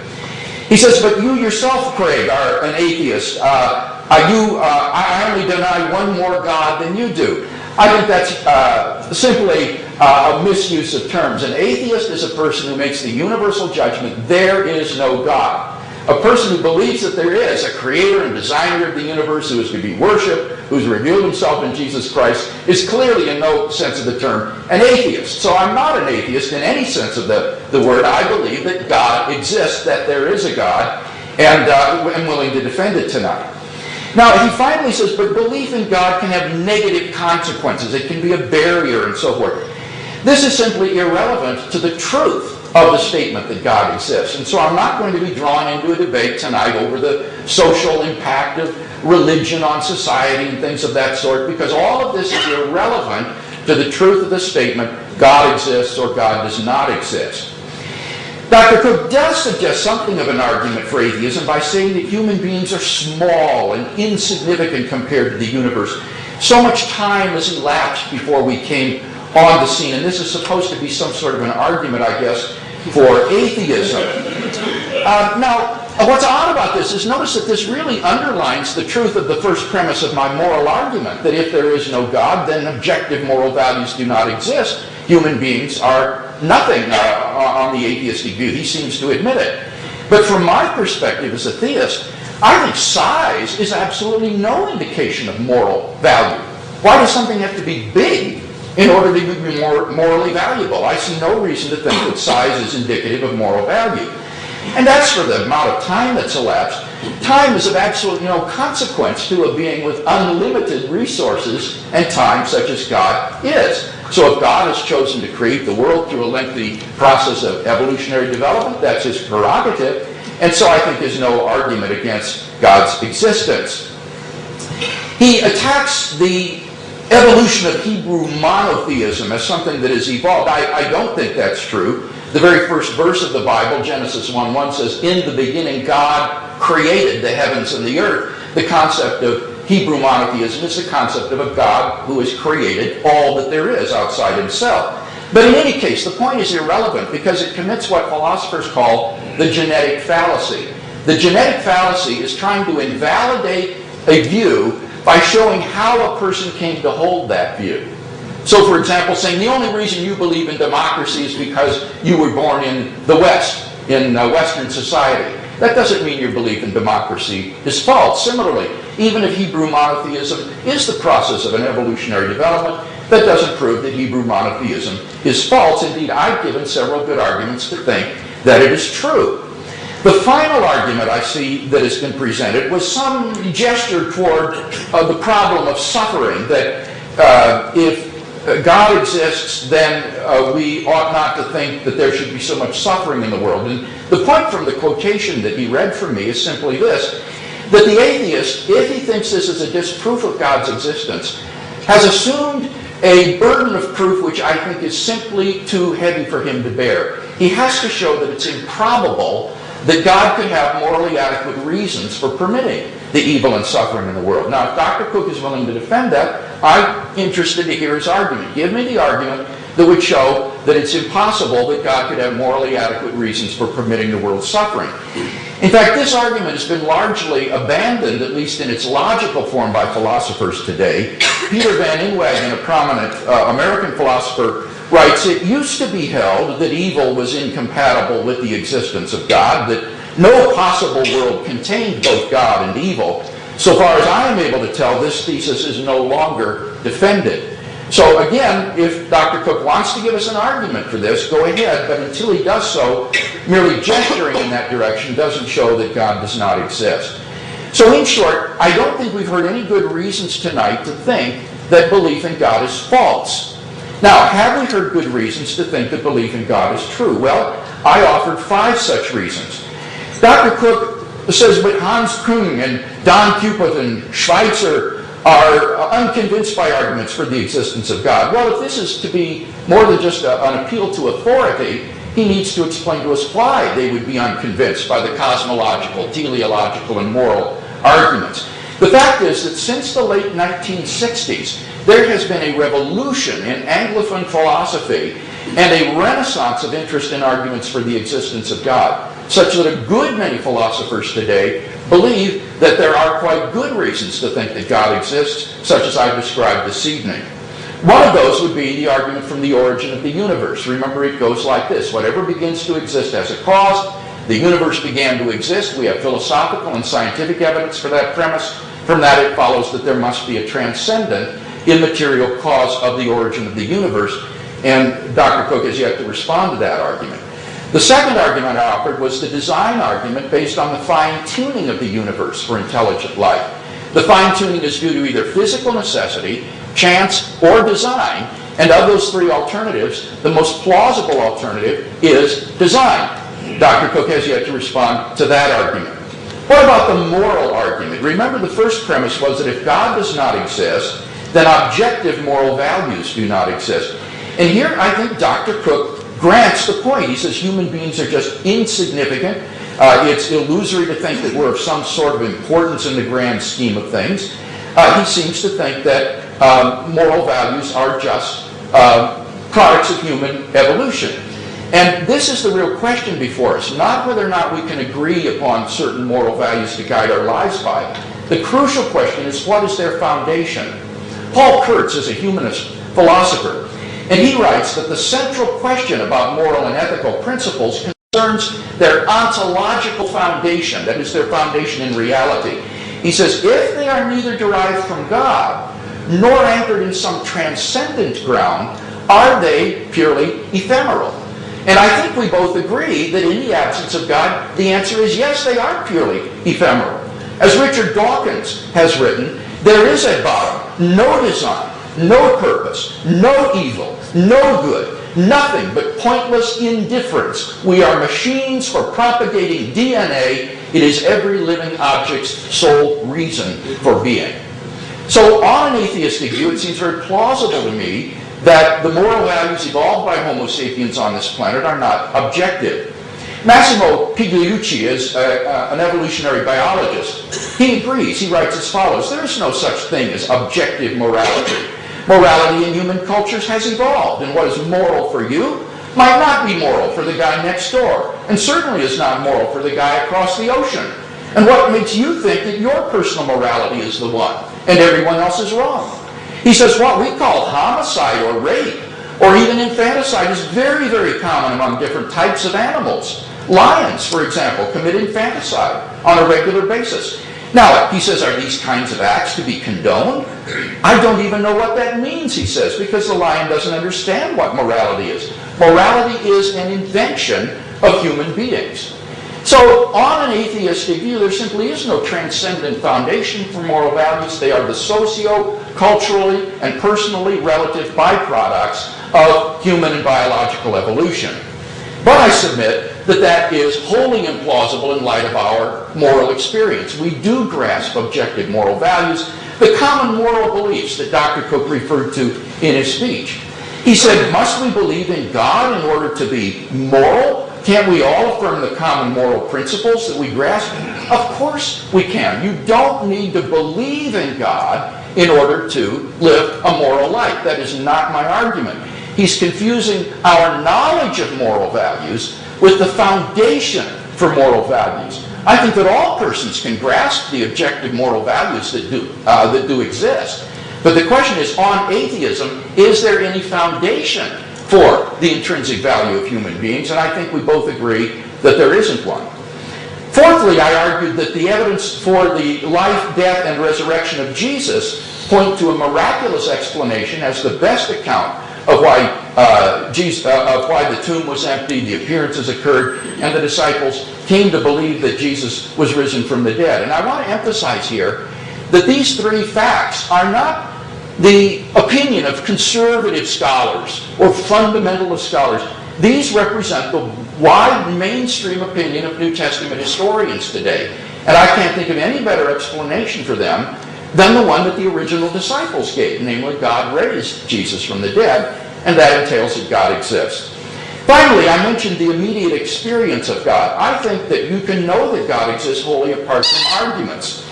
He says, but you yourself, Craig, are an atheist. I only deny one more God than you do. I think that's simply a misuse of terms. An atheist is a person who makes the universal judgment, there is no God. A person who believes that there is a creator and designer of the universe who is to be worshipped, who's revealed himself in Jesus Christ, is clearly, in no sense of the term, an atheist. So I'm not an atheist in any sense of the word. I believe that God exists, that there is a God, and I'm willing to defend it tonight. Now, he finally says, but belief in God can have negative consequences. It can be a barrier and so forth. This is simply irrelevant to the truth of the statement that God exists. And so I'm not going to be drawn into a debate tonight over the social impact of religion on society and things of that sort, because all of this is irrelevant to the truth of the statement, God exists or God does not exist. Dr. Cooke does suggest something of an argument for atheism by saying that human beings are small and insignificant compared to the universe. So much time has elapsed before we came on the scene, and this is supposed to be some sort of an argument, I guess, for atheism. Now, what's odd about this is notice that this really underlines the truth of the first premise of my moral argument, that if there is no God, then objective moral values do not exist. Human beings are nothing on the atheistic view. He seems to admit it. But from my perspective as a theist, I think size is absolutely no indication of moral value. Why does something have to be big in order to be morally valuable? I see no reason to think that size is indicative of moral value. And that's for the amount of time that's elapsed. Time is of absolute no consequence to a being with unlimited resources and time such as God is. So if God has chosen to create the world through a lengthy process of evolutionary development, that's his prerogative. And so I think there's no argument against God's existence. He attacks the evolution of Hebrew monotheism as something that has evolved. I don't think that's true. The very first verse of the Bible, Genesis 1:1, says, "In the beginning God created the heavens and the earth." The concept of Hebrew monotheism is the concept of a God who has created all that there is outside himself. But in any case, the point is irrelevant because it commits what philosophers call the genetic fallacy. The genetic fallacy is trying to invalidate a view by showing how a person came to hold that view. So, for example, saying the only reason you believe in democracy is because you were born in the West, in Western society. That doesn't mean your belief in democracy is false. Similarly, even if Hebrew monotheism is the process of an evolutionary development, that doesn't prove that Hebrew monotheism is false. Indeed, I've given several good arguments to think that it is true. The final argument I see that has been presented was some gesture toward the problem of suffering, that if God exists, then we ought not to think that there should be so much suffering in the world. And the point from the quotation that he read from me is simply this, that the atheist, if he thinks this is a disproof of God's existence, has assumed a burden of proof which I think is simply too heavy for him to bear. He has to show that it's improbable that God could have morally adequate reasons for permitting the evil and suffering in the world. Now, if Dr. Cooke is willing to defend that, I'm interested to hear his argument. Give me the argument that would show that it's impossible that God could have morally adequate reasons for permitting the world's suffering. In fact, this argument has been largely abandoned, at least in its logical form, by philosophers today. Peter Van Inwagen, a prominent American philosopher, writes, "It used to be held that evil was incompatible with the existence of God, that no possible world contained both God and evil. So far as I am able to tell, this thesis is no longer defended." So again, if Dr. Cooke wants to give us an argument for this, go ahead, but until he does so, merely gesturing in that direction doesn't show that God does not exist. So in short, I don't think we've heard any good reasons tonight to think that belief in God is false. Now, have we heard good reasons to think that belief in God is true? Well, I offered 5 such reasons. Dr. Cooke says, but Hans Küng and Don Cupid and Schweitzer are unconvinced by arguments for the existence of God. Well, if this is to be more than just an appeal to authority, he needs to explain to us why they would be unconvinced by the cosmological, teleological, and moral arguments. The fact is that since the late 1960s, there has been a revolution in Anglophone philosophy and a renaissance of interest in arguments for the existence of God, such that a good many philosophers today believe that there are quite good reasons to think that God exists, such as I've described this evening. One of those would be the argument from the origin of the universe. Remember, it goes like this. Whatever begins to exist as a cause, the universe began to exist. We have philosophical and scientific evidence for that premise. From that, it follows that there must be a transcendent, immaterial cause of the origin of the universe. And Dr. Cooke has yet to respond to that argument. The second argument I offered was the design argument based on the fine-tuning of the universe for intelligent life. The fine-tuning is due to either physical necessity, chance, or design. And of those 3 alternatives, the most plausible alternative is design. Dr. Cooke has yet to respond to that argument. What about the moral argument? Remember, the first premise was that if God does not exist, then objective moral values do not exist. And here I think Dr. Cooke grants the point. He says human beings are just insignificant. It's illusory to think that we're of some sort of importance in the grand scheme of things. He seems to think that moral values are just products of human evolution. And this is the real question before us, not whether or not we can agree upon certain moral values to guide our lives by. The crucial question is, what is their foundation? Paul Kurtz is a humanist philosopher, and he writes that the central question about moral and ethical principles concerns their ontological foundation, that is, their foundation in reality. He says, if they are neither derived from God, nor anchored in some transcendent ground, are they purely ephemeral? And I think we both agree that in the absence of God, the answer is yes, they are purely ephemeral. As Richard Dawkins has written, there is at bottom no design, no purpose, no evil, no good, nothing but pointless indifference. We are machines for propagating DNA. It is every living object's sole reason for being. So on an atheistic view, it seems very plausible to me that the moral values evolved by Homo sapiens on this planet are not objective. Massimo Pigliucci is an evolutionary biologist. He agrees. He writes as follows: there is no such thing as objective morality. Morality in human cultures has evolved, and what is moral for you might not be moral for the guy next door, and certainly is not moral for the guy across the ocean. And what makes you think that your personal morality is the one, and everyone else is wrong? He says what we call homicide or rape, or even infanticide, is very, very common among different types of animals. Lions, for example, commit infanticide on a regular basis. Now, he says, are these kinds of acts to be condoned? I don't even know what that means, he says, because the lion doesn't understand what morality is. Morality is an invention of human beings. So, on an atheistic view, there simply is no transcendent foundation for moral values. They are the socio-culturally and personally relative byproducts of human and biological evolution. But I submit that that is wholly implausible in light of our moral experience. We do grasp objective moral values, the common moral beliefs that Dr. Cooke referred to in his speech. He said, must we believe in God in order to be moral? Can't we all affirm the common moral principles that we grasp? Of course we can. You don't need to believe in God in order to live a moral life. That is not my argument. He's confusing our knowledge of moral values with the foundation for moral values. I think that all persons can grasp the objective moral values that do exist. But the question is, on atheism, is there any foundation for the intrinsic value of human beings? And I think we both agree that there isn't one. Fourthly, I argued that the evidence for the life, death, and resurrection of Jesus point to a miraculous explanation as the best account of why the tomb was empty, the appearances occurred, and the disciples came to believe that Jesus was risen from the dead. And I want to emphasize here that these three facts are not the opinion of conservative scholars or fundamentalist scholars. These represent the wide mainstream opinion of New Testament historians today. And I can't think of any better explanation for them than the one that the original disciples gave, namely God raised Jesus from the dead, and that entails that God exists. Finally, I mentioned the immediate experience of God. I think that you can know that God exists wholly apart from arguments.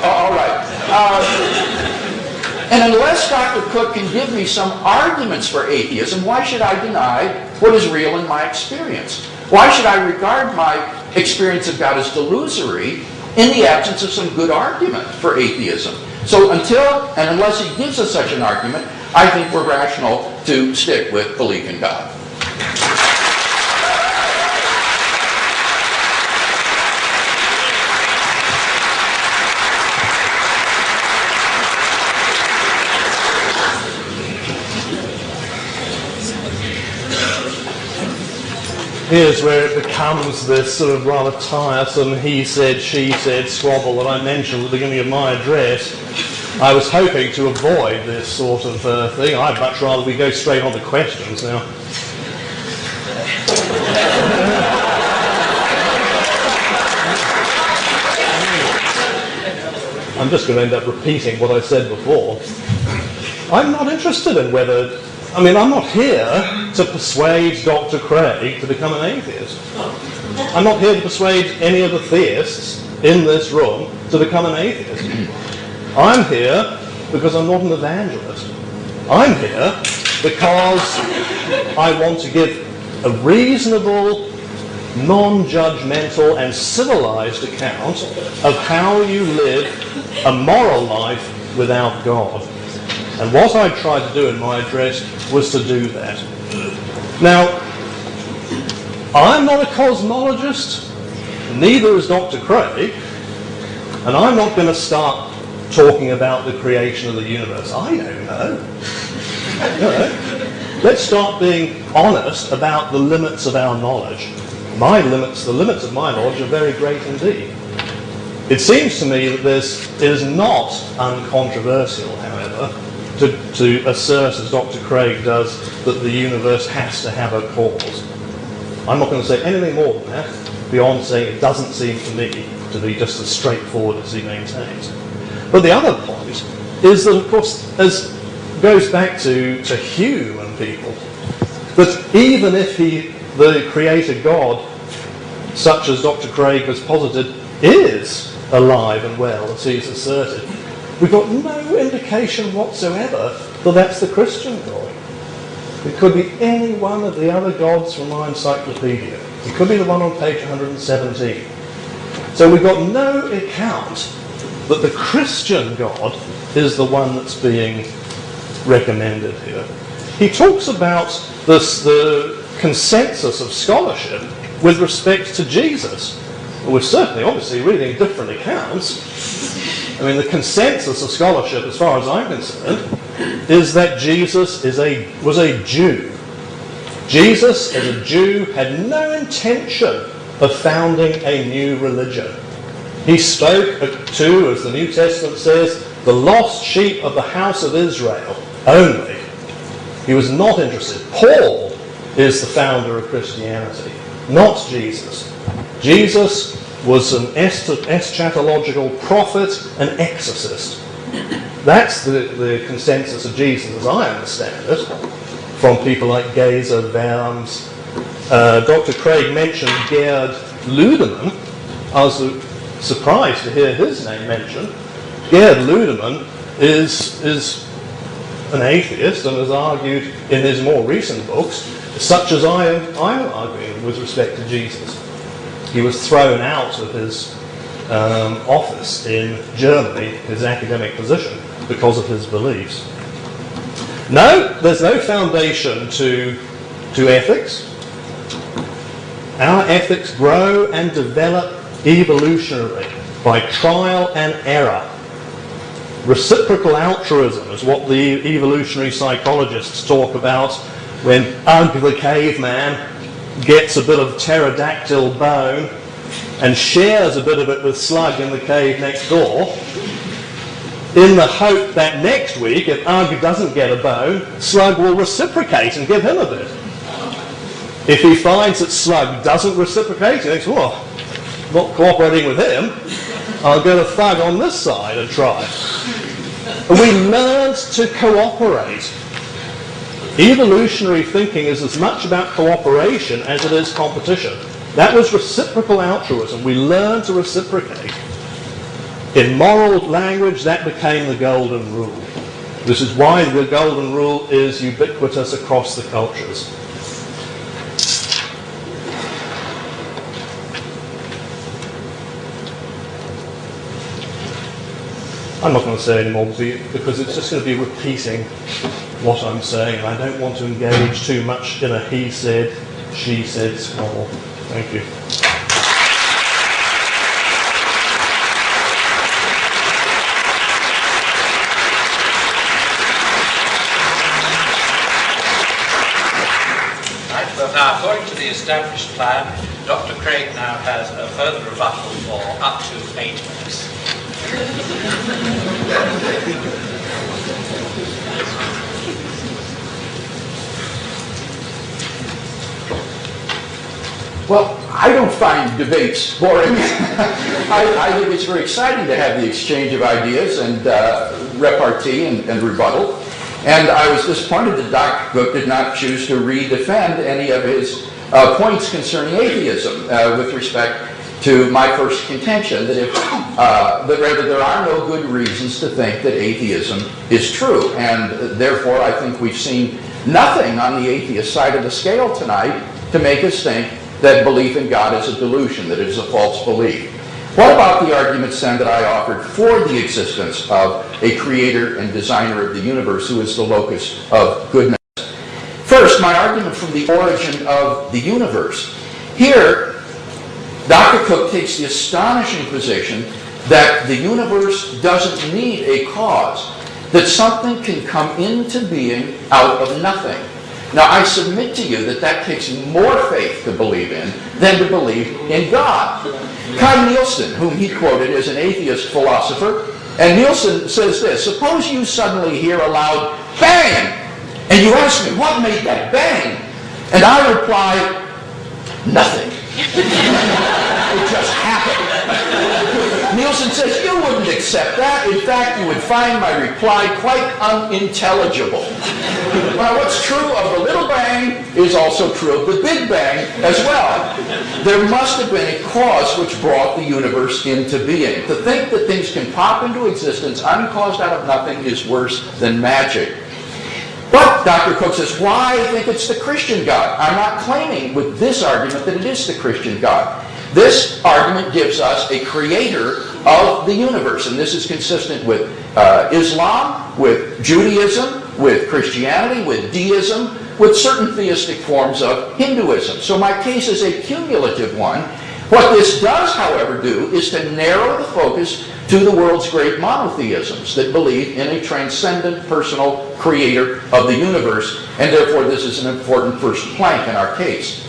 All right. And unless Dr. Cooke can give me some arguments for atheism, why should I deny what is real in my experience? Why should I regard my experience of God as delusory in the absence of some good argument for atheism? So until and unless he gives us such an argument, I think we're rational to stick with belief in God. Here's where it becomes this sort of rather tiresome he said, she said squabble that I mentioned at the beginning of my address. I was hoping to avoid this sort of thing. I'd much rather we go straight on to questions now. I'm just going to end up repeating what I said before. I'm not interested in whether... I'm not here to persuade Dr. Craig to become an atheist. I'm not here to persuade any of the theists in this room to become an atheist. I'm here because I'm not an evangelist. I'm here because I want to give a reasonable, non-judgmental and civilized account of how you live a moral life without God. And what I tried to do in my address was to do that. Now, I'm not a cosmologist, neither is Dr. Craig, and I'm not going to start talking about the creation of the universe? I don't know. Let's start being honest about the limits of our knowledge. The limits of my knowledge are very great indeed. It seems to me that it is not uncontroversial, however, to assert, as Dr. Craig does, that the universe has to have a cause. I'm not going to say anything more than that, beyond saying it doesn't seem to me to be just as straightforward as he maintains. But the other point is that, of course, as goes back to Hume and people, that even if the creator God, such as Dr. Craig has posited, is alive and well, as he's asserted, we've got no indication whatsoever that that's the Christian God. It could be any one of the other gods from my encyclopedia. It could be the one on page 117. So we've got no account that the Christian God is the one that's being recommended here. He talks about the consensus of scholarship with respect to Jesus. Well, we're certainly, obviously, reading different accounts. I mean, the consensus of scholarship, as far as I'm concerned, is that Jesus was a Jew. Jesus, as a Jew, had no intention of founding a new religion. He spoke to, as the New Testament says, the lost sheep of the house of Israel only. He was not interested. Paul is the founder of Christianity, not Jesus. Jesus was an eschatological prophet, an exorcist. That's the consensus of Jesus, as I understand it, from people like Gezer, Werms. Dr. Craig mentioned Gerd Ludemann. I was surprised to hear his name mentioned. Gerd Ludemann is an atheist and has argued in his more recent books, such as I'm arguing with respect to Jesus. He was thrown out of his office in Germany, his academic position, because of his beliefs. No, there's no foundation to ethics. Our ethics grow and develop evolutionarily by trial and error. Reciprocal altruism is what the evolutionary psychologists talk about when Ugg the caveman gets a bit of pterodactyl bone and shares a bit of it with Slug in the cave next door, in the hope that next week, if Ugg doesn't get a bone, Slug will reciprocate and give him a bit. If he finds that Slug doesn't reciprocate, he thinks, well, not cooperating with him, I'll get a thug on this side and try. And we learned to cooperate. Evolutionary thinking is as much about cooperation as it is competition. That was reciprocal altruism. We learned to reciprocate. In moral language, that became the golden rule. This is why the golden rule is ubiquitous across the cultures. I'm not going to say any more because it's just going to be repeating what I'm saying, and I don't want to engage too much in a he said, she said squabble. Thank you. Right, well now, according to the established plan, Dr. Craig now has a further rebuttal for up to 8 minutes. Well, I don't find debates boring. I think it's very exciting to have the exchange of ideas and repartee and rebuttal. And I was disappointed that Dr. Cooke did not choose to redefend any of his points concerning atheism with respect to my first contention, that rather there are no good reasons to think that atheism is true. And therefore, I think we've seen nothing on the atheist side of the scale tonight to make us think that belief in God is a delusion, that it is a false belief. What about the arguments then that I offered for the existence of a creator and designer of the universe who is the locus of goodness? First, my argument from the origin of the universe. Here, Dr. Cooke takes the astonishing position that the universe doesn't need a cause, that something can come into being out of nothing. Now, I submit to you that that takes more faith to believe in than to believe in God. Kai Nielsen, whom he quoted as an atheist philosopher, and Nielsen says this: suppose you suddenly hear a loud bang, and you ask me, what made that bang? And I reply, nothing. It just happened. Nielsen says, you wouldn't accept that. In fact, you would find my reply quite unintelligible. Well, what's true of the little bang is also true of the big bang as well. There must have been a cause which brought the universe into being. To think that things can pop into existence uncaused out of nothing is worse than magic. But Dr. Cooke says, why think it's the Christian God? I'm not claiming with this argument that it is the Christian God. This argument gives us a creator of the universe, and this is consistent with Islam, with Judaism, with Christianity, with deism, with certain theistic forms of Hinduism. So my case is a cumulative one. What this does, however, do is to narrow the focus to the world's great monotheisms that believe in a transcendent personal creator of the universe, and therefore this is an important first plank in our case.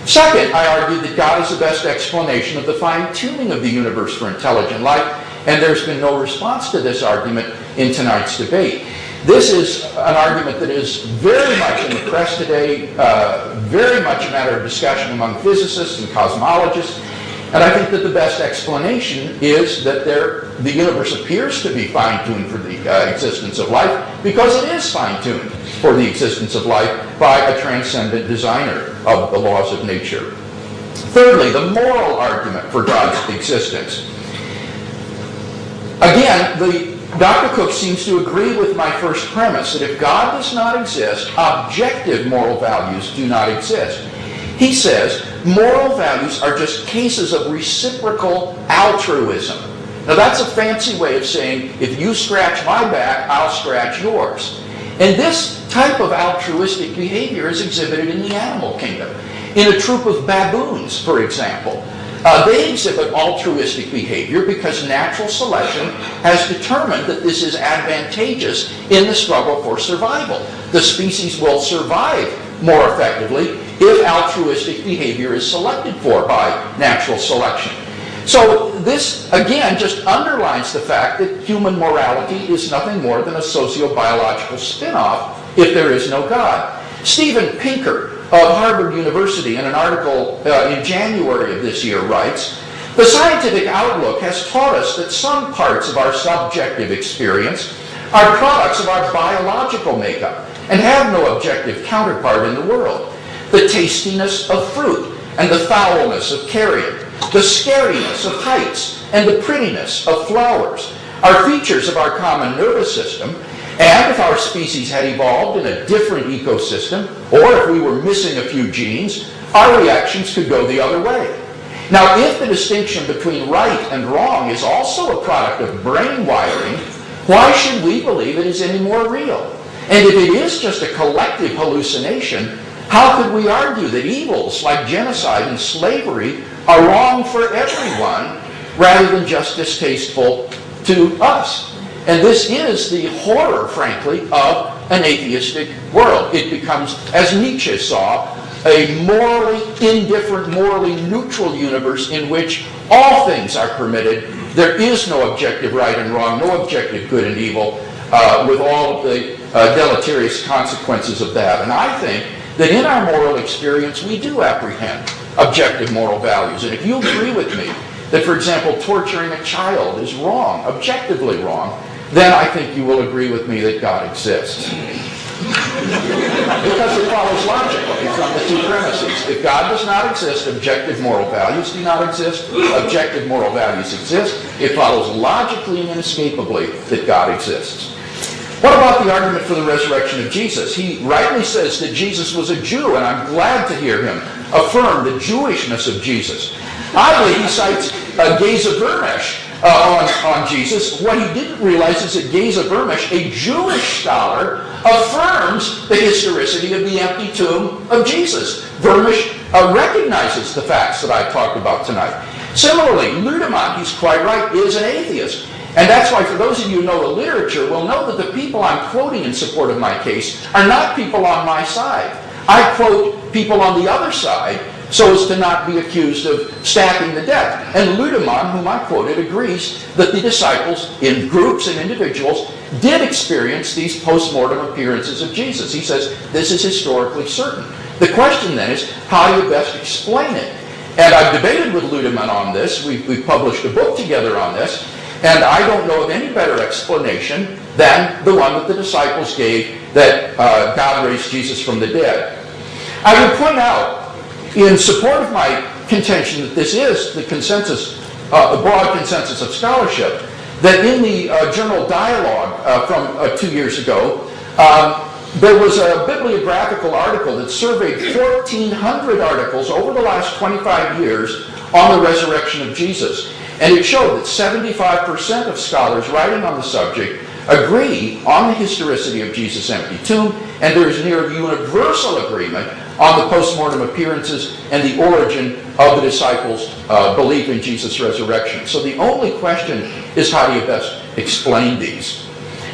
Second, I argue that God is the best explanation of the fine-tuning of the universe for intelligent life, and there's been no response to this argument in tonight's debate. This is an argument that is very much in the press today, very much a matter of discussion among physicists and cosmologists, and I think that the best explanation is that the universe appears to be fine-tuned for the existence of life because it is fine-tuned for the existence of life by a transcendent designer of the laws of nature. Thirdly, the moral argument for God's existence. Again, Dr. Cooke seems to agree with my first premise, that if God does not exist, objective moral values do not exist. He says moral values are just cases of reciprocal altruism. Now that's a fancy way of saying, if you scratch my back, I'll scratch yours. And this type of altruistic behavior is exhibited in the animal kingdom. In a troop of baboons, for example, they exhibit altruistic behavior because natural selection has determined that this is advantageous in the struggle for survival. The species will survive more effectively if altruistic behavior is selected for by natural selection. So this, again, just underlines the fact that human morality is nothing more than a socio-biological spin-off if there is no God. Steven Pinker of Harvard University, in an article in January of this year, writes, the scientific outlook has taught us that some parts of our subjective experience are products of our biological makeup and have no objective counterpart in the world. The tastiness of fruit and the foulness of carrion, the scariness of heights and the prettiness of flowers are features of our common nervous system, and if our species had evolved in a different ecosystem, or if we were missing a few genes, our reactions could go the other way. Now, if the distinction between right and wrong is also a product of brain wiring, why should we believe it is any more real? And if it is just a collective hallucination, how could we argue that evils like genocide and slavery are wrong for everyone rather than just distasteful to us? And this is the horror, frankly, of an atheistic world. It becomes, as Nietzsche saw, a morally indifferent, morally neutral universe in which all things are permitted. There is no objective right and wrong, no objective good and evil, with all of the deleterious consequences of that. And I think that in our moral experience, we do apprehend objective moral values. And if you agree with me that, for example, torturing a child is wrong, objectively wrong, then I think you will agree with me that God exists. Because it follows logically from the two premises. If God does not exist, objective moral values do not exist. Objective moral values exist. It follows logically and inescapably that God exists. What about the argument for the resurrection of Jesus? He rightly says that Jesus was a Jew, and I'm glad to hear him affirm the Jewishness of Jesus. Oddly, he cites Geza Vermesh on Jesus. What he didn't realize is that Geza Vermish, a Jewish scholar, affirms the historicity of the empty tomb of Jesus. Vermish recognizes the facts that I talked about tonight. Similarly, Ludemann, he's quite right, is an atheist. And that's why, for those of you who know the literature, will know that the people I'm quoting in support of my case are not people on my side. I quote people on the other side so as to not be accused of stacking the deck. And Ludemann, whom I quoted, agrees that the disciples, in groups and individuals, did experience these post-mortem appearances of Jesus. He says this is historically certain. The question then is, how do you best explain it? And I've debated with Ludemann on this. We've published a book together on this. And I don't know of any better explanation than the one that the disciples gave, that God raised Jesus from the dead. I would point out, in support of my contention that this is the consensus, a broad consensus of scholarship, that in the Journal Dialogue from 2 years ago, there was a bibliographical article that surveyed 1,400 articles over the last 25 years on the resurrection of Jesus. And it showed that 75% of scholars writing on the subject agree on the historicity of Jesus' empty tomb, and there is near universal agreement on the post-mortem appearances and the origin of the disciples' belief in Jesus' resurrection. So the only question is, how do you best explain these?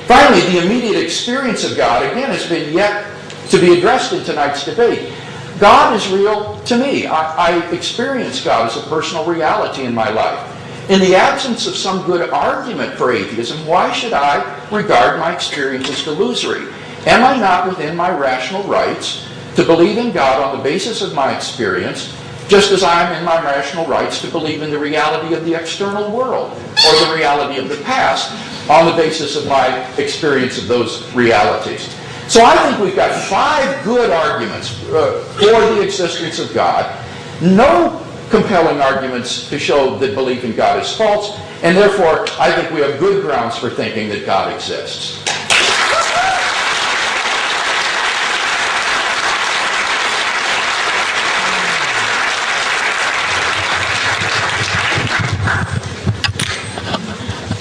Finally, the immediate experience of God, again, has been yet to be addressed in tonight's debate. God is real to me. I experience God as a personal reality in my life. In the absence of some good argument for atheism, why should I regard my experience as delusory? Am I not within my rational rights to believe in God on the basis of my experience, just as I am in my rational rights to believe in the reality of the external world or the reality of the past on the basis of my experience of those realities? So I think we've got 5 good arguments for the existence of God. No compelling arguments to show that belief in God is false, and therefore I think we have good grounds for thinking that God exists.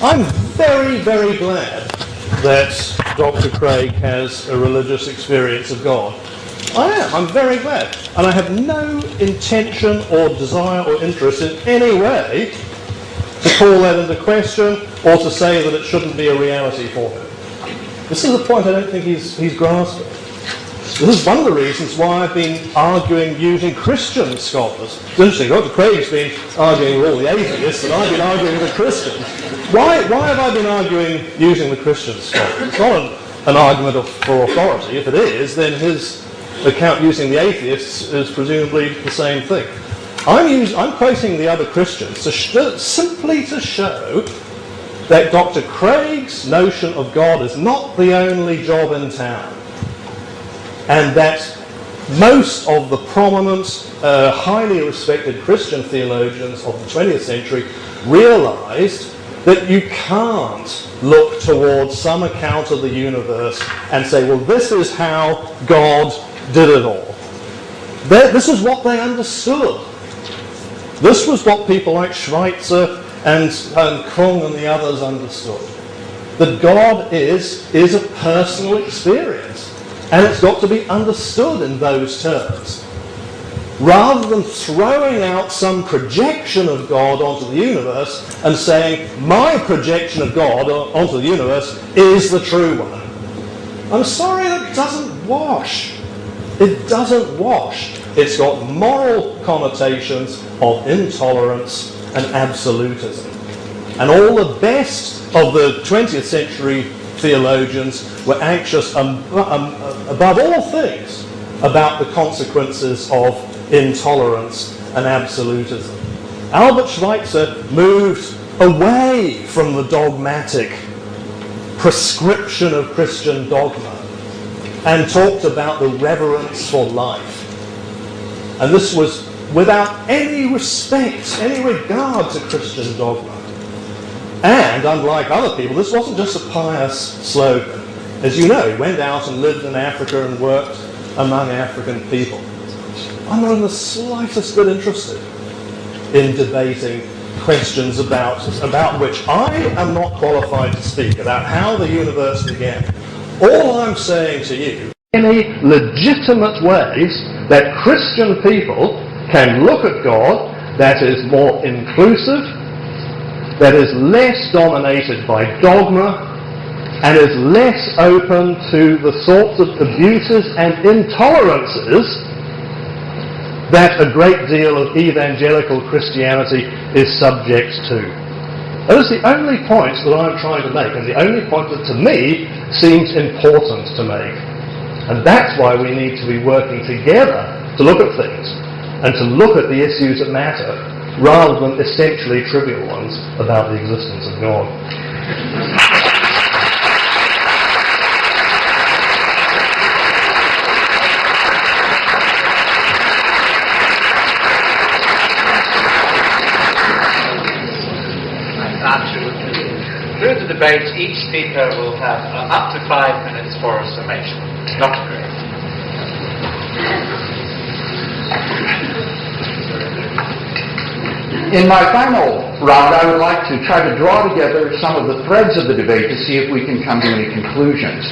I'm very, very glad that Dr. Craig has a religious experience of God. I am. I'm very glad. And I have no intention or desire or interest in any way to call that into question or to say that it shouldn't be a reality for him. This is a point I don't think he's grasping. This is one of the reasons why I've been arguing using Christian scholars. It's interesting, Dr. Craig's been arguing with all the atheists, and I've been arguing with the Christians. Why have I been arguing using the Christian scholars? It's not an argument for authority. If it is, then his account using the atheists is presumably the same thing. I'm quoting the other Christians simply to show that Dr. Craig's notion of God is not the only job in town, and that most of the prominent, highly respected Christian theologians of the 20th century realized that you can't look towards some account of the universe and say, well, this is how God did it all. This is what they understood. This was what people like Schweitzer and Kung and the others understood. That God is a personal experience, and it's got to be understood in those terms. Rather than throwing out some projection of God onto the universe and saying, my projection of God onto the universe is the true one. I'm sorry, that doesn't wash. It doesn't wash. It's got moral connotations of intolerance and absolutism. And all the best of the 20th century theologians were anxious above all things about the consequences of intolerance and absolutism. Albert Schweitzer moved away from the dogmatic prescription of Christian dogma and talked about the reverence for life. And this was without any respect, any regard to Christian dogma. And unlike other people, this wasn't just a pious slogan. As you know, he went out and lived in Africa and worked among African people. I'm not in the slightest bit interested in debating questions about which I am not qualified to speak, about how the universe began. All I'm saying to you, any legitimate ways that Christian people can look at God that is more inclusive, that is less dominated by dogma, and is less open to the sorts of abuses and intolerances that a great deal of evangelical Christianity is subject to. Those are the only points that I'm trying to make, and the only point that to me seems important to make. And that's why we need to be working together to look at things, and to look at the issues that matter, rather than essentially trivial ones about the existence of God. Through the debate, each speaker will have up to 5 minutes for a summation. Dr. Gray. In my final round, I would like to try to draw together some of the threads of the debate to see if we can come to any conclusions.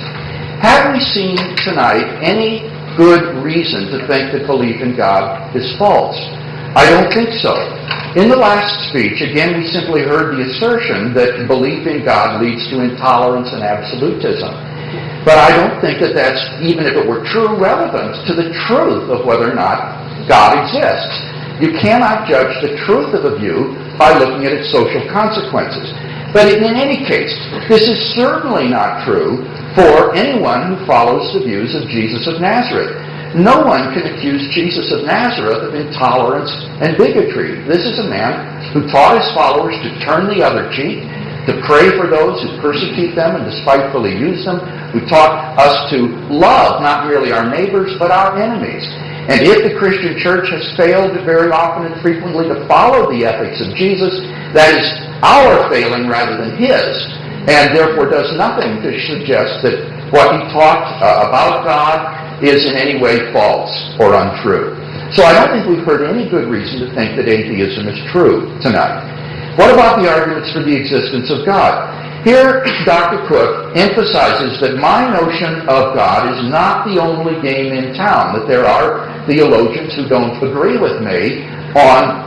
Have we seen tonight any good reason to think that belief in God is false? I don't think so. In the last speech, again, we simply heard the assertion that belief in God leads to intolerance and absolutism. But I don't think that that's, even if it were true, relevant to the truth of whether or not God exists. You cannot judge the truth of a view by looking at its social consequences. But in any case, this is certainly not true for anyone who follows the views of Jesus of Nazareth. No one can accuse Jesus of Nazareth of intolerance and bigotry. This is a man who taught his followers to turn the other cheek, to pray for those who persecute them and despitefully use them, who taught us to love not merely our neighbors but our enemies. And if the Christian church has failed very often and frequently to follow the ethics of Jesus, that is our failing rather than his, and therefore does nothing to suggest that what he taught about God is in any way false or untrue. So I don't think we've heard any good reason to think that atheism is true tonight. What about the arguments for the existence of God? Here, Dr. Cooke emphasizes that my notion of God is not the only game in town, that there are theologians who don't agree with me on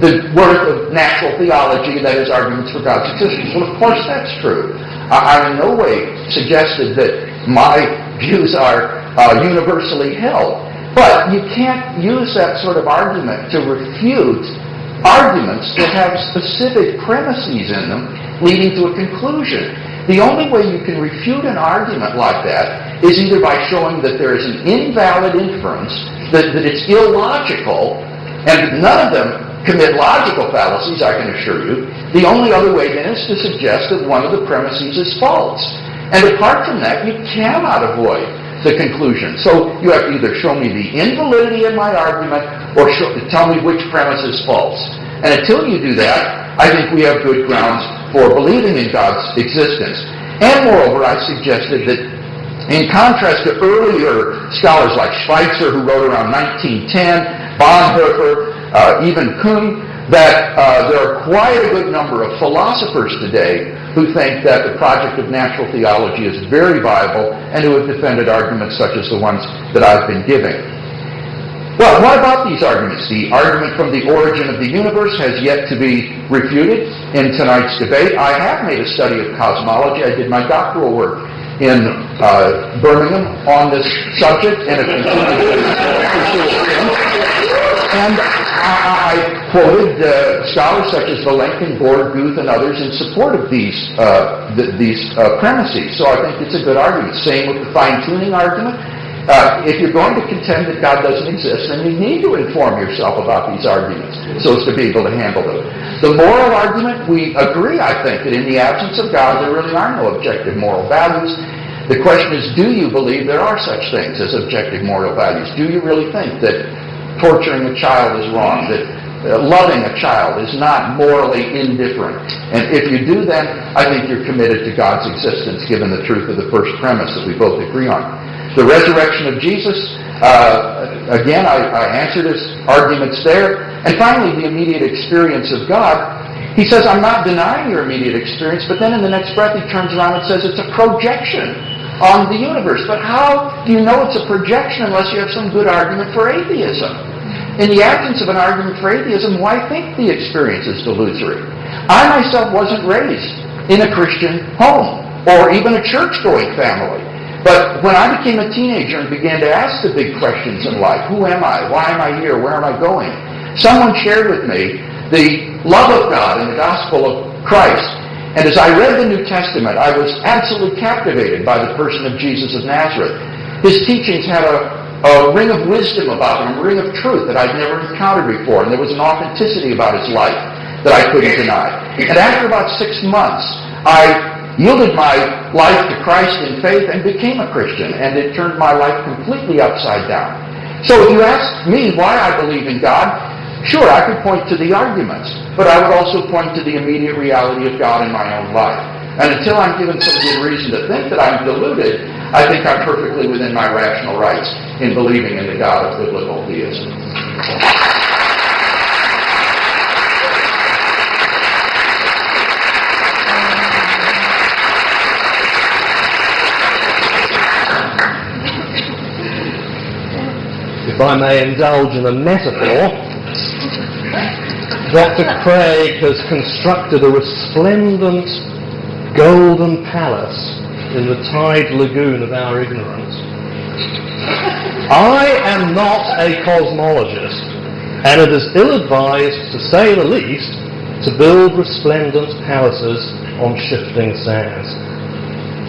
the worth of natural theology, that is, arguments for God's existence. Well, of course that's true. I in no way suggested that my views are universally held. But you can't use that sort of argument to refute arguments that have specific premises in them leading to a conclusion. The only way you can refute an argument like that is either by showing that there is an invalid inference, that it's illogical, and none of them commit logical fallacies, I can assure you. The only other way then is to suggest that one of the premises is false. And apart from that, you cannot avoid the conclusion. So you have to either show me the invalidity of my argument or tell me which premise is false. And until you do that, I think we have good grounds for believing in God's existence. And moreover, I suggested that in contrast to earlier scholars like Schweitzer, who wrote around 1910, Bonhoeffer, even Cooke, that there are quite a good number of philosophers today who think that the project of natural theology is very viable and who have defended arguments such as the ones that I've been giving. Well, what about these arguments? The argument from the origin of the universe has yet to be refuted in tonight's debate. I have made a study of cosmology. I did my doctoral work in Birmingham on this subject and have continued to pursue it since. And I quoted scholars such as Vilenkin, Borg, Guth, and others in support of these premises. So I think it's a good argument. Same with the fine-tuning argument. If you're going to contend that God doesn't exist, then you need to inform yourself about these arguments so as to be able to handle them. The moral argument, we agree, I think, that in the absence of God, there really are no objective moral values. The question is, do you believe there are such things as objective moral values? Do you really think that torturing a child is wrong, that loving a child is not morally indifferent? And if you do that, I think you're committed to God's existence, given the truth of the first premise that we both agree on. The resurrection of Jesus, Again, I answered his arguments there. And finally, the immediate experience of God. He says, I'm not denying your immediate experience, but then in the next breath he turns around and says it's a projection on the universe. But how do you know it's a projection unless you have some good argument for atheism? In the absence of an argument for atheism, why think the experience is delusory? I myself wasn't raised in a Christian home or even a church-going family. But when I became a teenager and began to ask the big questions in life, who am I? Why am I here? Where am I going? Someone shared with me the love of God and the gospel of Christ. And as I read the New Testament, I was absolutely captivated by the person of Jesus of Nazareth. His teachings had a ring of wisdom about him, a ring of truth that I'd never encountered before. And there was an authenticity about his life that I couldn't deny. And after about 6 months, I yielded my life to Christ in faith and became a Christian. And it turned my life completely upside down. So if you ask me why I believe in God, sure, I could point to the arguments, but I would also point to the immediate reality of God in my own life. And until I'm given some good reason to think that I'm deluded, I think I'm perfectly within my rational rights in believing in the God of biblical theism. If I may indulge in a metaphor, Dr. Craig has constructed a resplendent golden palace in the tide lagoon of our ignorance. I am not a cosmologist, and it is ill-advised, to say the least, to build resplendent palaces on shifting sands.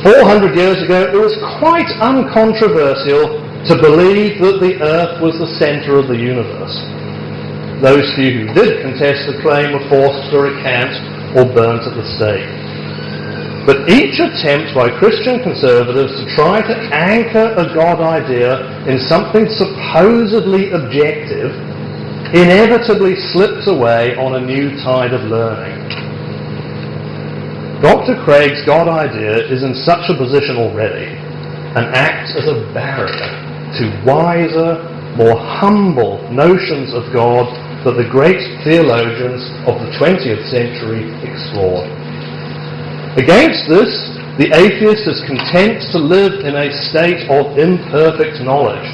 400 years ago, it was quite uncontroversial to believe that the Earth was the centre of the universe. Those few who did contest the claim were forced to recant or burnt at the stake. But each attempt by Christian conservatives to try to anchor a God idea in something supposedly objective inevitably slips away on a new tide of learning. Dr. Craig's God idea is in such a position already and acts as a barrier to wiser, more humble notions of God that the great theologians of the 20th century explored. Against this, the atheist is content to live in a state of imperfect knowledge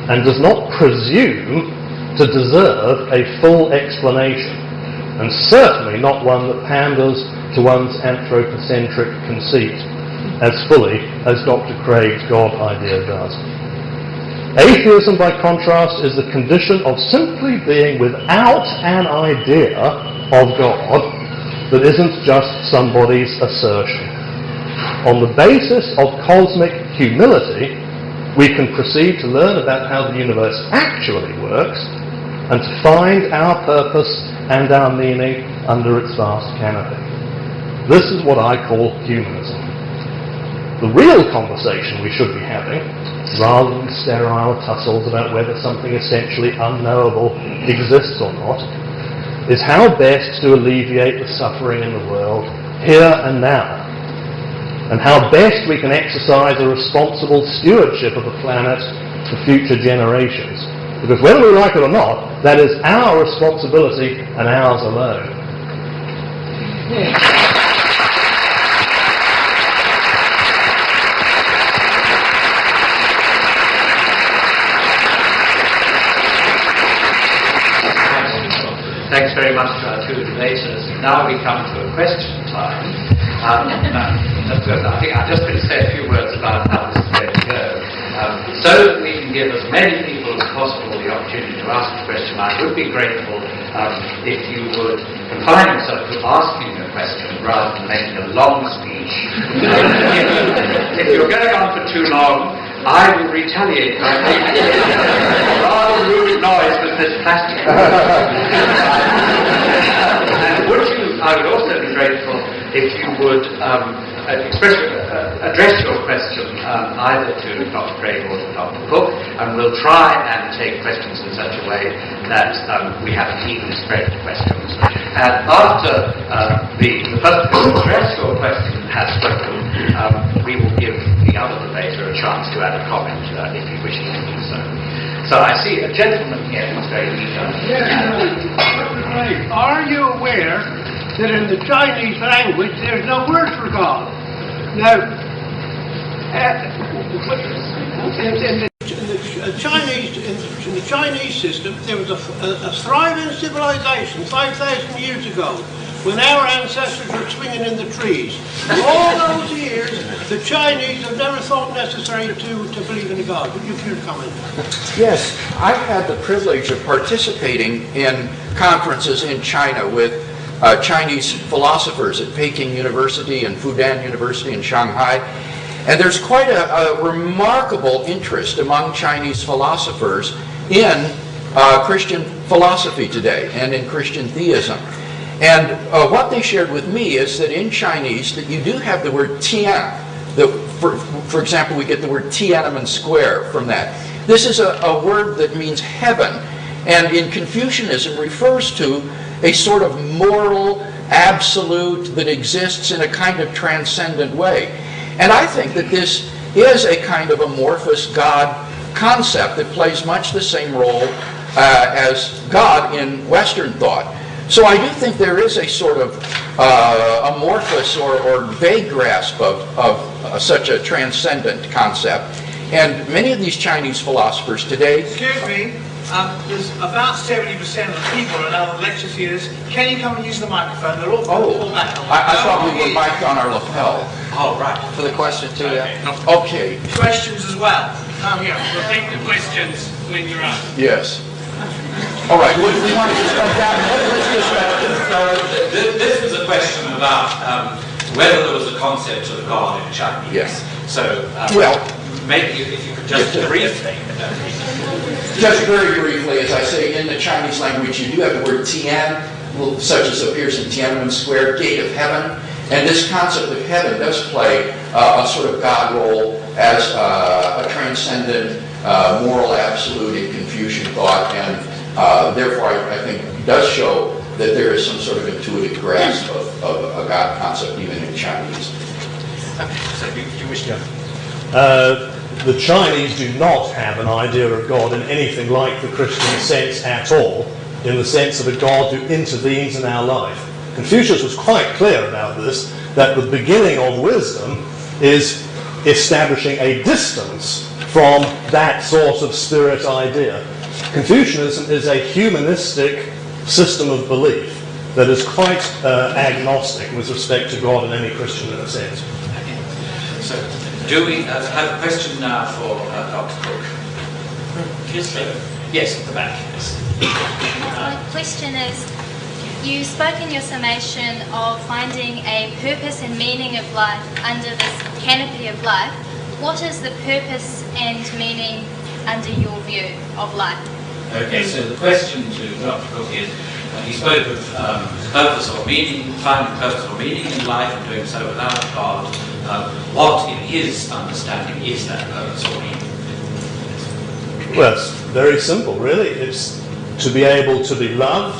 and does not presume to deserve a full explanation, and certainly not one that panders to one's anthropocentric conceit as fully as Dr. Craig's God idea does. Atheism, by contrast, is the condition of simply being without an idea of God that isn't just somebody's assertion. On the basis of cosmic humility, we can proceed to learn about how the universe actually works and to find our purpose and our meaning under its vast canopy. This is what I call humanism. The real conversation we should be having, rather than sterile tussles about whether something essentially unknowable exists or not, is how best to alleviate the suffering in the world here and now, and how best we can exercise a responsible stewardship of the planet for future generations. Because whether we like it or not, that is our responsibility and ours alone. Thanks very much to the debaters. Now we come to a question time. That's good. I think I'm just going to say a few words about how this is going to go. So that we can give as many people as possible the opportunity to ask a question, I would be grateful if you would confine yourself to asking a question rather than making a long speech. If you're going on for too long, I will retaliate by making a rather rude noise with this plastic. And I would also be grateful if you would address your question either to Dr. Craig or to Dr. Cooke, and we'll try and take questions in such a way that we have an even spread of questions. And after the person who address your question has spoken, we will give the other debater a chance to add a comment if he wishes to do so. So I see a gentleman here who's very eager. Yes. Are you aware that in the Chinese language there's no word for God? Now, in the Chinese system, there was a thriving civilization 5,000 years ago, when our ancestors were swinging in the trees. For all those years, the Chinese have never thought necessary to believe in a God. Would you care to comment? Yes, I've had the privilege of participating in conferences in China with Chinese philosophers at Peking University and Fudan University in Shanghai. And there's quite a remarkable interest among Chinese philosophers in Christian philosophy today and in Christian theism. And what they shared with me is that in Chinese that you do have the word Tian. For example, we get the word Tiananmen Square from that. This is a word that means heaven, and in Confucianism refers to a sort of moral absolute that exists in a kind of transcendent way. And I think that this is a kind of amorphous God concept that plays much the same role as God in Western thought. So I do think there is a sort of amorphous or vague grasp of such a transcendent concept. And many of these Chinese philosophers today... Excuse me, there's about 70% of the people in our lecture theatres. Can you come and use the microphone? They're all pull back. I thought we were mic'd on our lapel. Oh, right. For the question too, yeah. Okay. Questions as well. Yeah, repeat the questions when you're on. Yes. All right, we want to just come down. This was a question about whether there was a concept of God in Chinese. Yes. So, well, maybe if you could just briefly. Just very briefly, as I say, in the Chinese language, you do have the word Tian, such as appears in Tiananmen Square, gate of heaven. And this concept of heaven does play a sort of God role as a transcendent moral absolute in Confucian thought, and therefore I think does show that there is some sort of intuitive grasp of a God concept even in Chinese. Okay, so you wish to... The Chinese do not have an idea of God in anything like the Christian sense at all, in the sense of a God who intervenes in our life. Confucius was quite clear about this, that the beginning of wisdom is establishing a distance from that sort of spirit idea. Confucianism is a humanistic system of belief that is quite agnostic with respect to God in any Christian sense. Okay. So, do we have a question now for Dr. Cooke? Yes, at the back. Yes. My question is, you spoke in your summation of finding a purpose and meaning of life under this canopy of life. What is the purpose and meaning under your view of life? Okay, so the question to Dr. Cooke is, he spoke of purpose or meaning, finding purpose or meaning in life and doing so without God. What, in his understanding, is that purpose or meaning? Well, it's very simple, really. It's to be able to be loved,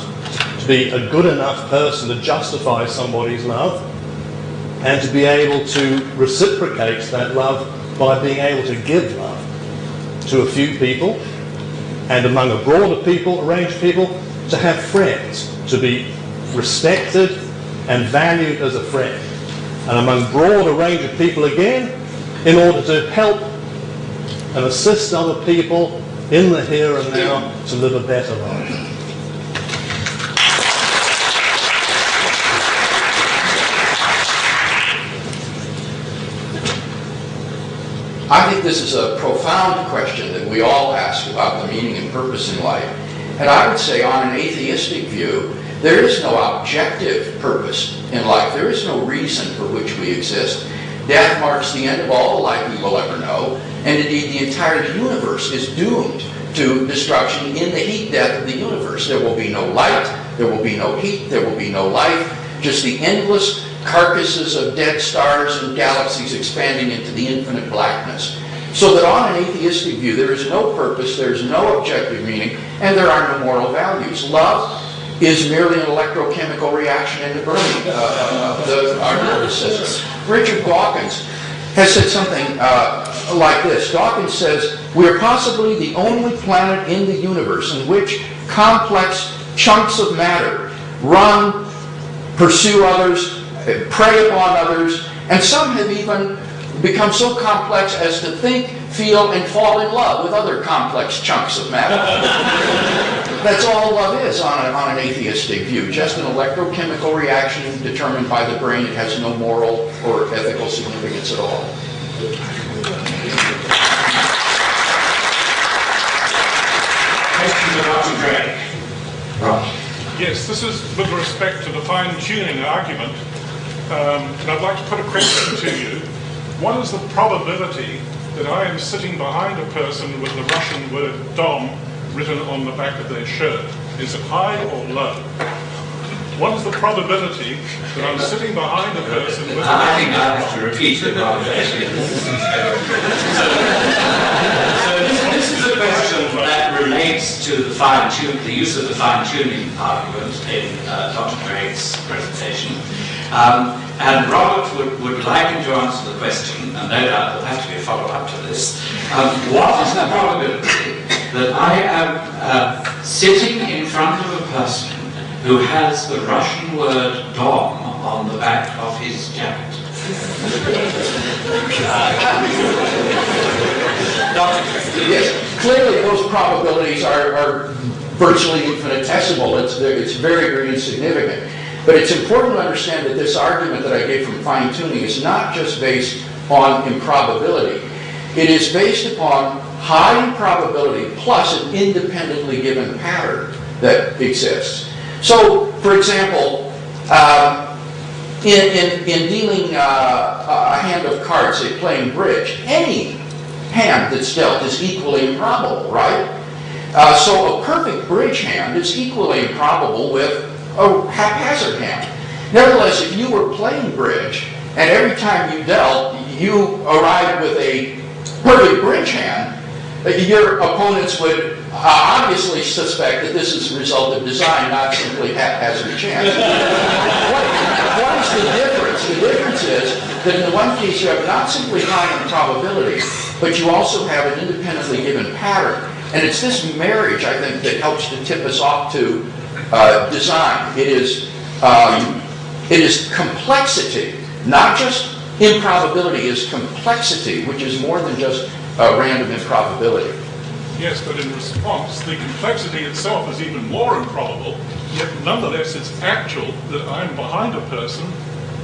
to be a good enough person to justify somebody's love, and to be able to reciprocate that love by being able to give love to a few people, and among a broader range of people, to have friends, to be respected and valued as a friend. And among broader range of people again, in order to help and assist other people in the here and now to live a better life. I think this is a profound question that we all ask about the meaning and purpose in life. And I would say on an atheistic view, there is no objective purpose in life. There is no reason for which we exist. Death marks the end of all the life we will ever know, and indeed the entire universe is doomed to destruction in the heat death of the universe. There will be no light, there will be no heat, there will be no life, just the endless carcasses of dead stars and galaxies expanding into the infinite blackness. So that on an atheistic view, there is no purpose, there is no objective meaning, and there are no moral values. Love is merely an electrochemical reaction in the burning of our nervous system. Richard Dawkins has said something like this. Dawkins says, "We are possibly the only planet in the universe in which complex chunks of matter run, pursue others, prey upon others, and some have even become so complex as to think, feel, and fall in love with other complex chunks of matter." That's all love is on an atheistic view, just an electrochemical reaction determined by the brain. It has no moral or ethical significance at all. Questions about Drake? Right. Yes, this is with respect to the fine-tuning argument. And I'd like to put a question to you. What is the probability that I am sitting behind a person with the Russian word "dom" written on the back of their shirt? Is it high or low? What is the probability that I'm sitting behind a person with I think I have to repeat it rather than So this is a question that relates to the use of the fine-tuning argument in Dr. Drake's presentation. And Robert would like him to answer the question, and no doubt there'll have to be a follow-up to this. What is the probability that I am sitting in front of a person who has the Russian word "dom" on the back of his jacket? Yes, clearly those probabilities are virtually infinitesimal. It's very, very insignificant. But it's important to understand that this argument that I gave from fine-tuning is not just based on improbability. It is based upon high improbability plus an independently given pattern that exists. So, for example, in dealing a hand of cards, say playing bridge, any hand that's dealt is equally improbable, right? So a perfect bridge hand is equally improbable with a haphazard hand. Nevertheless, if you were playing bridge and every time you dealt, you arrived with a perfect bridge hand, your opponents would obviously suspect that this is the result of design, not simply haphazard chance. What is the difference? The difference is that in the one case you have not simply high improbability, but you also have an independently given pattern. And it's this marriage, I think, that helps to tip us off to design. It is complexity, not just improbability. Is complexity, which is more than just random improbability. Yes, but in response, the complexity itself is even more improbable, yet nonetheless it's actual that I'm behind a person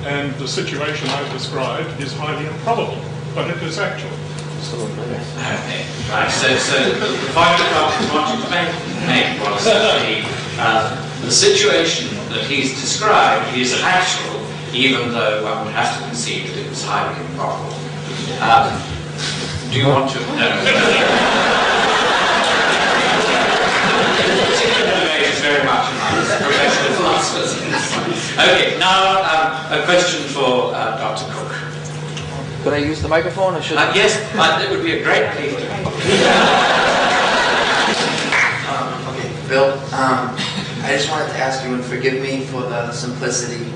and the situation I've described is highly improbable, but it is actual. Okay, right, so the point that Robert is wanting to make was that the situation that he's described is actual, even though one would have to concede that it was highly improbable. Do you want to? No. Very much professional philosophers. Okay, now a question for Dr. Cooke. Could I use the microphone or should I? Yes, it would be a great pleasure. Okay, Bill, I just wanted to ask you, and forgive me for the simplicity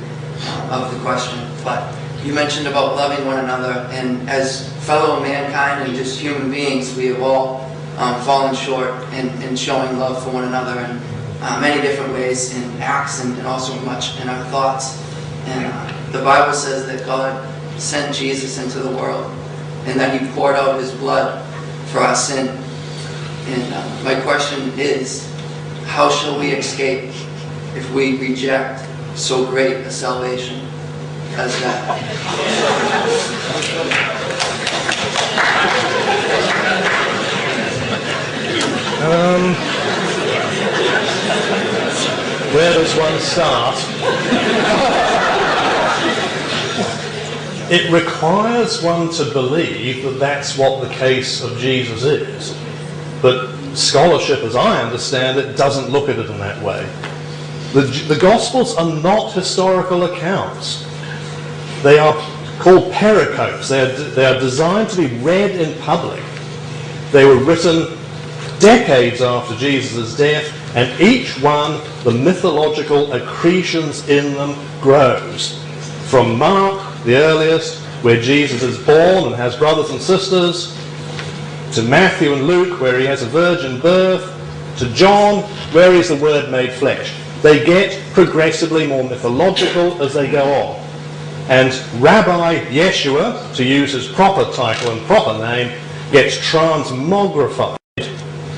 of the question, but you mentioned about loving one another, and as fellow mankind and just human beings, we have all fallen short in showing love for one another in many different ways, in acts and also much in our thoughts. And the Bible says that God sent Jesus into the world, and that He poured out His blood for our sin. And my question is, how shall we escape if we reject so great a salvation as that? Where does one start? It requires one to believe that that's what the case of Jesus is. But scholarship, as I understand it, doesn't look at it in that way. The Gospels are not historical accounts. They are called pericopes. They are designed to be read in public. They were written decades after Jesus' death, and each one, the mythological accretions in them grows. From Mark, the earliest, where Jesus is born and has brothers and sisters, to Matthew and Luke, where he has a virgin birth, to John, where is the Word made flesh. They get progressively more mythological as they go on. And Rabbi Yeshua, to use his proper title and proper name, gets transmogrified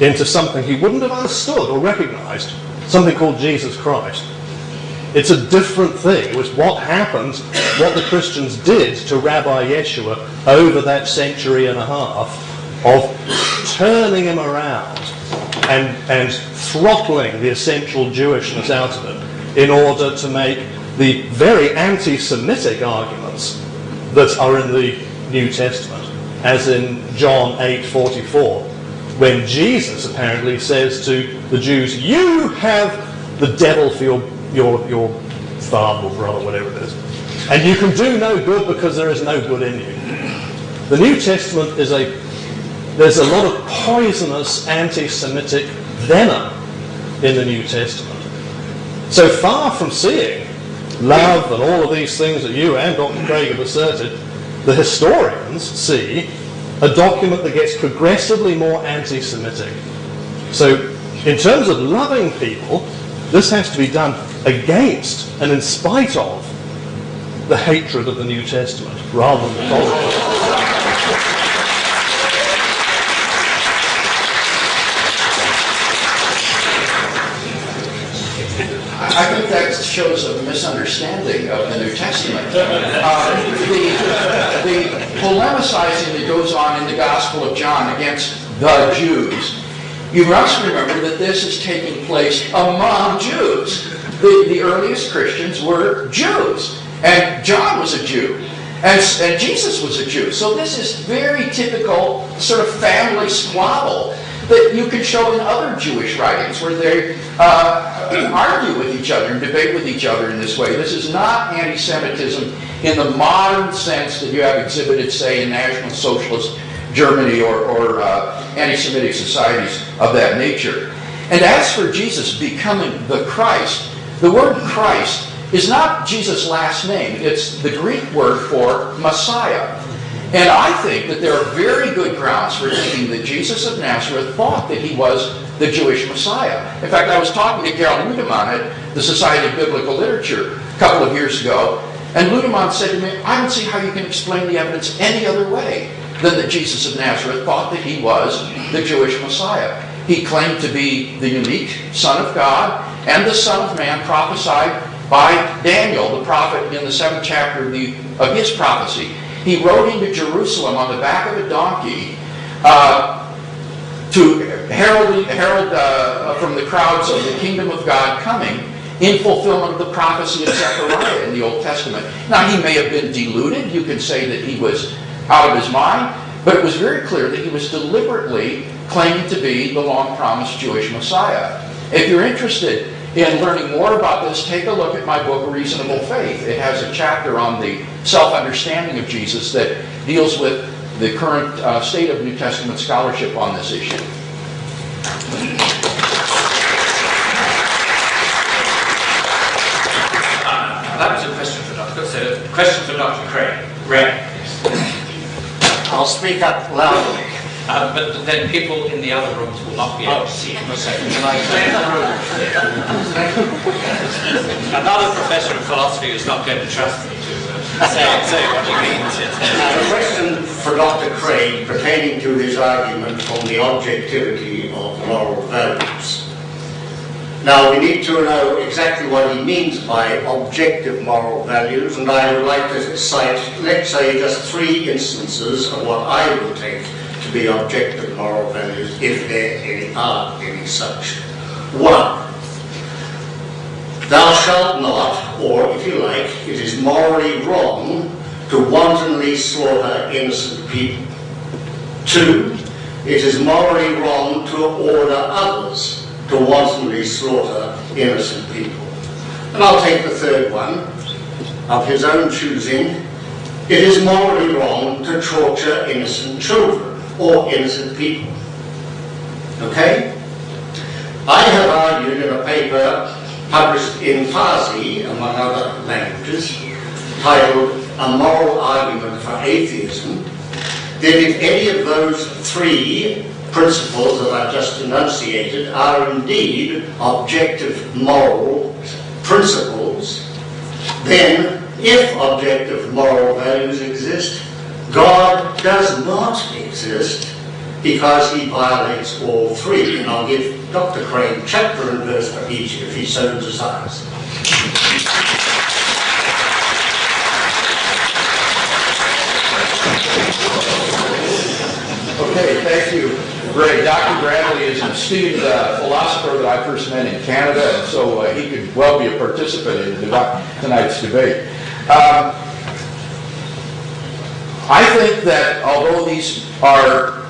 into something he wouldn't have understood or recognized, something called Jesus Christ. It's a different thing. It was what happened, what the Christians did to Rabbi Yeshua over that century and a half of turning him around and throttling the essential Jewishness out of him in order to make the very anti-Semitic arguments that are in the New Testament, as in John 8:44, when Jesus apparently says to the Jews, "You have the devil for your father or brother," whatever it is, "and you can do no good because there is no good in you." The New Testament there's a lot of poisonous anti-Semitic venom in the New Testament. So far from seeing love and all of these things that you and Dr. Craig have asserted, the historians see a document that gets progressively more anti-Semitic. So in terms of loving people, this has to be done against and in spite of the hatred of the New Testament, rather than because of it. I think that shows a misunderstanding of the New Testament. The polemicizing that goes on in the Gospel of John against the Jews, you must remember that this is taking place among Jews. The earliest Christians were Jews, and John was a Jew, and Jesus was a Jew. So this is very typical sort of family squabble that you can show in other Jewish writings where they argue with each other and debate with each other in this way. This is not anti-Semitism in the modern sense that you have exhibited, say, in National Socialist Germany or anti-Semitic societies of that nature. And as for Jesus becoming the Christ, the word Christ is not Jesus' last name. It's the Greek word for Messiah. And I think that there are very good grounds for thinking that Jesus of Nazareth thought that he was the Jewish Messiah. In fact, I was talking to Carol Ludemann at the Society of Biblical Literature a couple of years ago, and Ludemann said to me, "I don't see how you can explain the evidence any other way than that Jesus of Nazareth thought that he was the Jewish Messiah. He claimed to be the unique Son of God and the Son of Man prophesied by Daniel, the prophet, in the 7th chapter of his prophecy. He rode into Jerusalem on the back of a donkey to herald from the crowds of the kingdom of God coming in fulfillment of the prophecy of Zechariah in the Old Testament." Now, he may have been deluded. You can say that he was out of his mind, but it was very clear that he was deliberately claiming to be the long-promised Jewish Messiah. If you're interested in learning more about this, take a look at my book, Reasonable Faith. It has a chapter on the self-understanding of Jesus that deals with the current state of New Testament scholarship on this issue. That was a question for Dr. Craig. Ray. I'll speak up loudly. But then people in the other rooms will not be able to see him. Another professor of philosophy is not going to trust me to say what he means. A question for Dr. Craig pertaining to his argument on the objectivity of moral values. Now, we need to know exactly what he means by objective moral values, and I would like to cite, let's say, just 3 instances of what I would take to be objective moral values, if there are any such. 1. Thou shalt not, or if you like, it is morally wrong to wantonly slaughter innocent people. 2. It is morally wrong to order others to wantonly slaughter innocent people. And I'll take the 3rd one, of his own choosing. It is morally wrong to torture innocent children or innocent people. Okay? I have argued in a paper published in Farsi, among other languages, titled a moral argument for atheism, then if any of those three principles that I've just enunciated are indeed objective moral principles, then if objective moral values exist, God does not exist because he violates all three. And I'll give Dr. Crane chapter and verse for each if he so desires. Okay, thank you, Greg. Dr. Bradley is an esteemed philosopher that I first met in Canada, and so he could well be a participant in tonight's debate. I think that although these are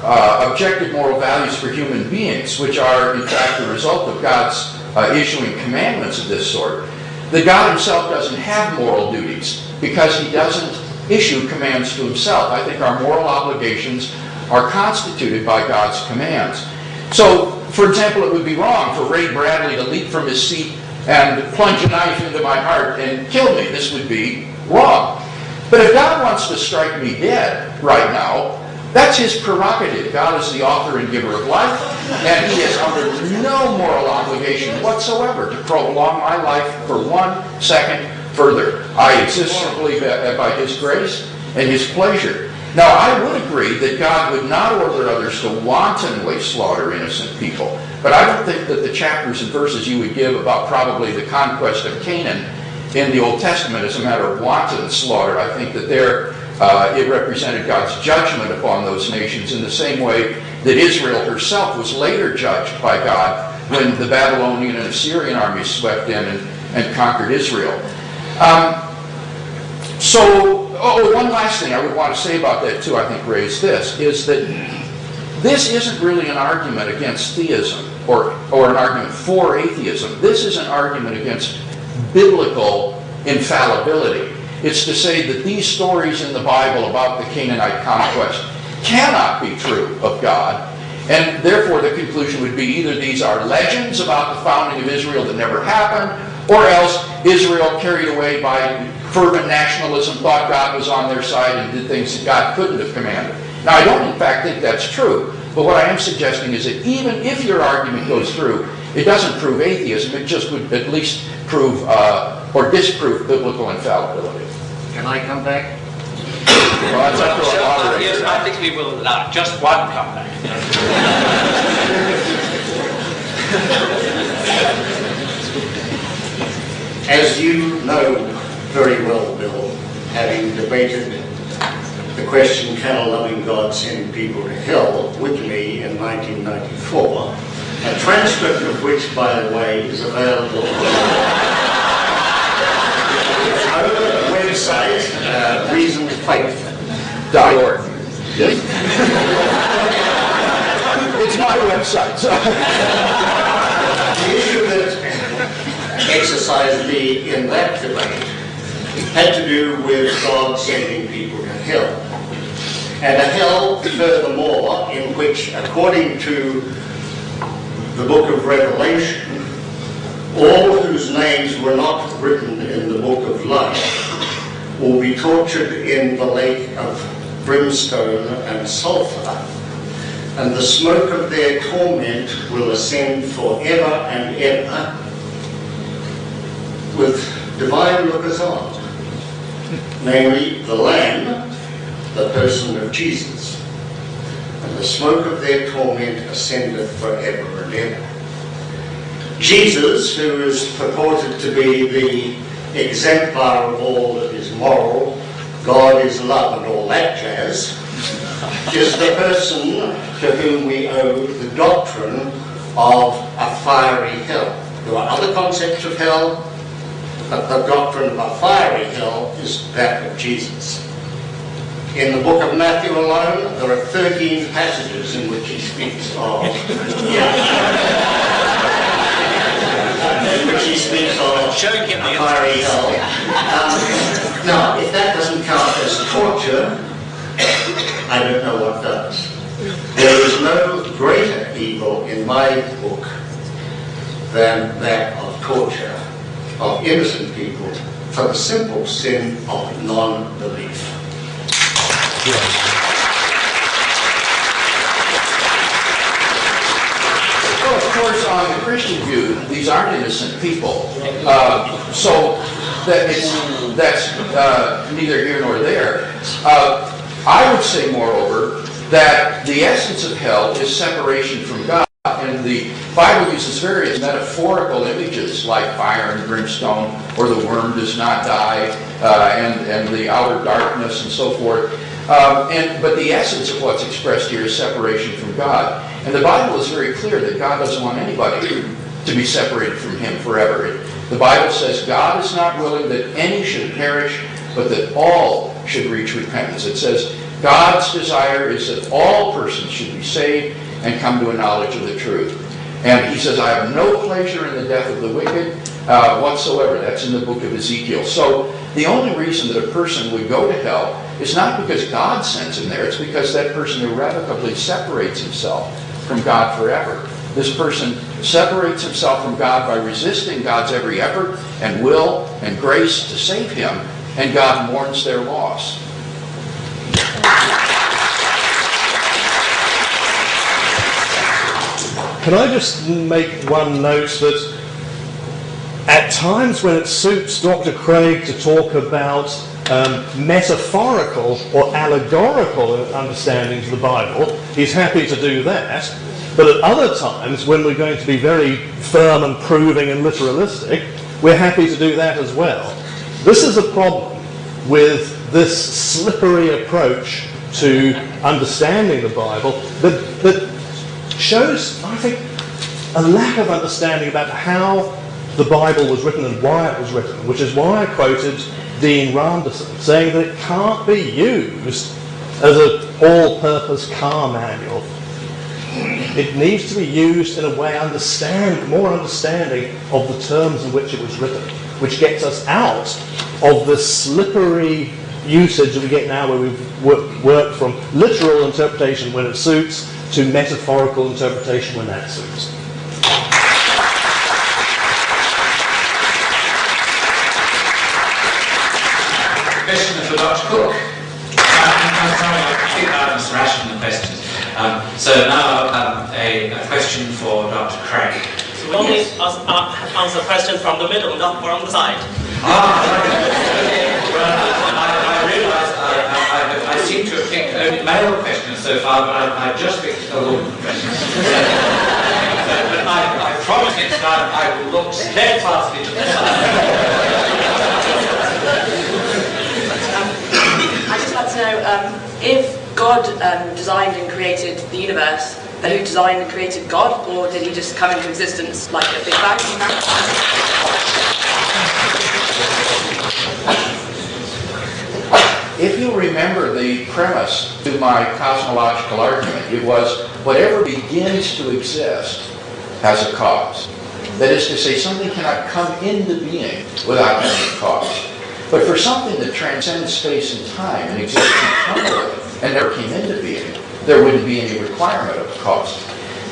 objective moral values for human beings, which are in fact the result of God's issuing commandments of this sort, that God himself doesn't have moral duties because he doesn't issue commands to himself. I think our moral obligations are constituted by God's commands. So, for example, it would be wrong for Ray Bradley to leap from his seat and plunge a knife into my heart and kill me. This would be wrong. But if God wants to strike me dead right now, that's his prerogative. God is the author and giver of life, and he is under no moral obligation whatsoever to prolong my life for 1 second further. I exist simply by his grace and his pleasure. Now, I would agree that God would not order others to wantonly slaughter innocent people, but I don't think that the chapters and verses you would give about probably the conquest of Canaan in the Old Testament is a matter of wanton slaughter. I think that there it represented God's judgment upon those nations in the same way that Israel herself was later judged by God when the Babylonian and Assyrian armies swept in and conquered Israel. One last thing I would want to say about that too, I think, Ray, is that this isn't really an argument against theism or an argument for atheism. This is an argument against biblical infallibility. It's to say that these stories in the Bible about the Canaanite conquest cannot be true of God, and therefore the conclusion would be either these are legends about the founding of Israel that never happened, or else Israel, carried away by fervent nationalism, thought God was on their side and did things that God couldn't have commanded. Now, I don't in fact think that's true, but what I am suggesting is that even if your argument goes through, it doesn't prove atheism, it just would at least prove or disprove biblical infallibility. Can I come back? Well, that's up to our moderator. Yes, I think we will allow just one comeback. As you know very well, Bill, having debated the question, can a loving God send people to hell, with me in 1994, a transcript of which, by the way, is available on the website, reasonfaith.org. Yes. It's my website. So. The issue that exercised me in that debate had to do with God sending people to hell. And a hell, furthermore, in which, according to the book of Revelation, all whose names were not written in the book of life will be tortured in the lake of brimstone and sulfur, and the smoke of their torment will ascend forever and ever with divine lookers-on, namely the Lamb, the person of Jesus, and the smoke of their torment ascendeth forever and ever. Jesus, who is purported to be the exemplar of all that is moral, God is love and all that jazz, is the person to whom we owe the doctrine of a fiery hell. There are other concepts of hell, but the doctrine of a fiery hell is that of Jesus. In the book of Matthew alone, there are 13 passages in which he speaks of Showing him the fiery hell. Now, if that doesn't count as torture, I don't know what does. There is no greater evil in my book than that of torture of innocent people for the simple sin of non-belief. Well, of course, on the Christian view, these aren't innocent people. So that's neither here nor there. I would say, moreover, that the essence of hell is separation from God. And the Bible uses various metaphorical images like fire and brimstone, or the worm does not die, and the outer darkness and so forth. But the essence of what's expressed here is separation from God. And the Bible is very clear that God doesn't want anybody to be separated from Him forever. The Bible says God is not willing that any should perish, but that all should reach repentance. It says God's desire is that all persons should be saved and come to a knowledge of the truth. And He says, I have no pleasure in the death of the wicked whatsoever. That's in the book of Ezekiel. So the only reason that a person would go to hell is not because God sends him there. It's because that person irrevocably separates himself from God forever. This person separates himself from God by resisting God's every effort and will and grace to save him, and God mourns their loss. Can I just make one note that at times when it suits Dr. Craig to talk about metaphorical or allegorical understandings of the Bible, he's happy to do that. But at other times, when we're going to be very firm and proving and literalistic, we're happy to do that as well. This is a problem with this slippery approach to understanding the Bible that shows, I think, a lack of understanding about how the Bible was written and why it was written, which is why I quoted Dean Randerson, saying that it can't be used as an all-purpose car manual. It needs to be used in a way more understanding of the terms in which it was written, which gets us out of the slippery usage that we get now, where we've worked from literal interpretation when it suits to metaphorical interpretation when that suits. Question for Dr. Cooke. I'm sorry, I think I was rationing the questions. So now a question for Dr. Craig. So we only answer questions from the middle, not from the side. Well, I realise I seem to have picked only male questions so far, but I just picked a woman question. But I promise next time I will look steadfastly to the side. I'd just like to know, if God designed and created the universe, then who designed and created God, or did He just come into existence like a Big Bang? If you remember the premise to my cosmological argument, it was whatever begins to exist has a cause. That is to say, something cannot come into being without having a cause. But for something that transcends space and time and exists eternally and never came into being, there wouldn't be any requirement of a cause.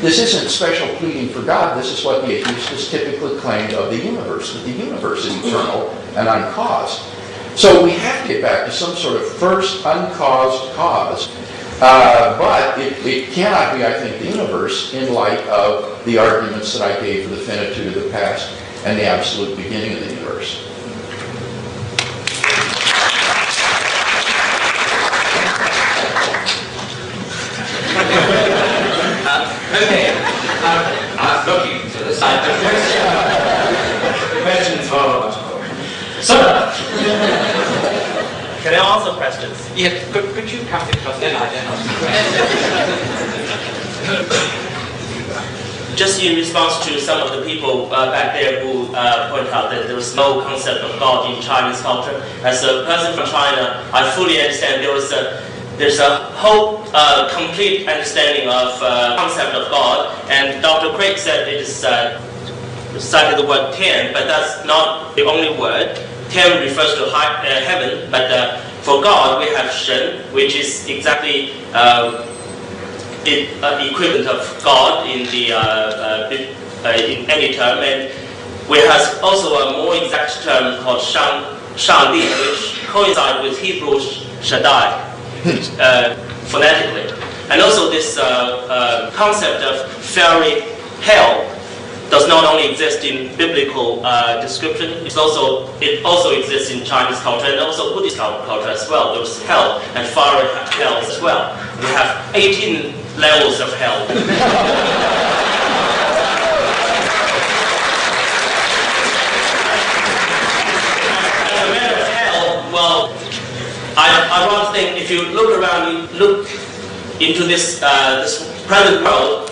This isn't special pleading for God. This is what the atheists has typically claimed of the universe, that the universe is eternal and uncaused. So we have to get back to some sort of first uncaused cause. But it cannot be, I think, the universe in light of the arguments that I gave for the finitude of the past and the absolute beginning of the universe. Okay, I'm looking to the side. Question for Sir. Can I answer questions? Yeah, could you come in because then I Just in response to some of the people back there who point out that there was no concept of God in Chinese culture. As a person from China, I fully understand there's a whole complete understanding of concept of God, and Dr. Craig said it is cited the word Tian, but that's not the only word. Tian refers to heaven, but for God we have Shen, which is exactly the equivalent of God in the in any term, and we have also a more exact term called Shangdi, which coincides with Hebrew Shaddai phonetically. And also this concept of fiery hell does not only exist in biblical description, it also exists in Chinese culture and also Buddhist culture as well. There's hell and fiery hell as well. We have 18 levels of hell. Well, I rather think if you look around, you look into this present world,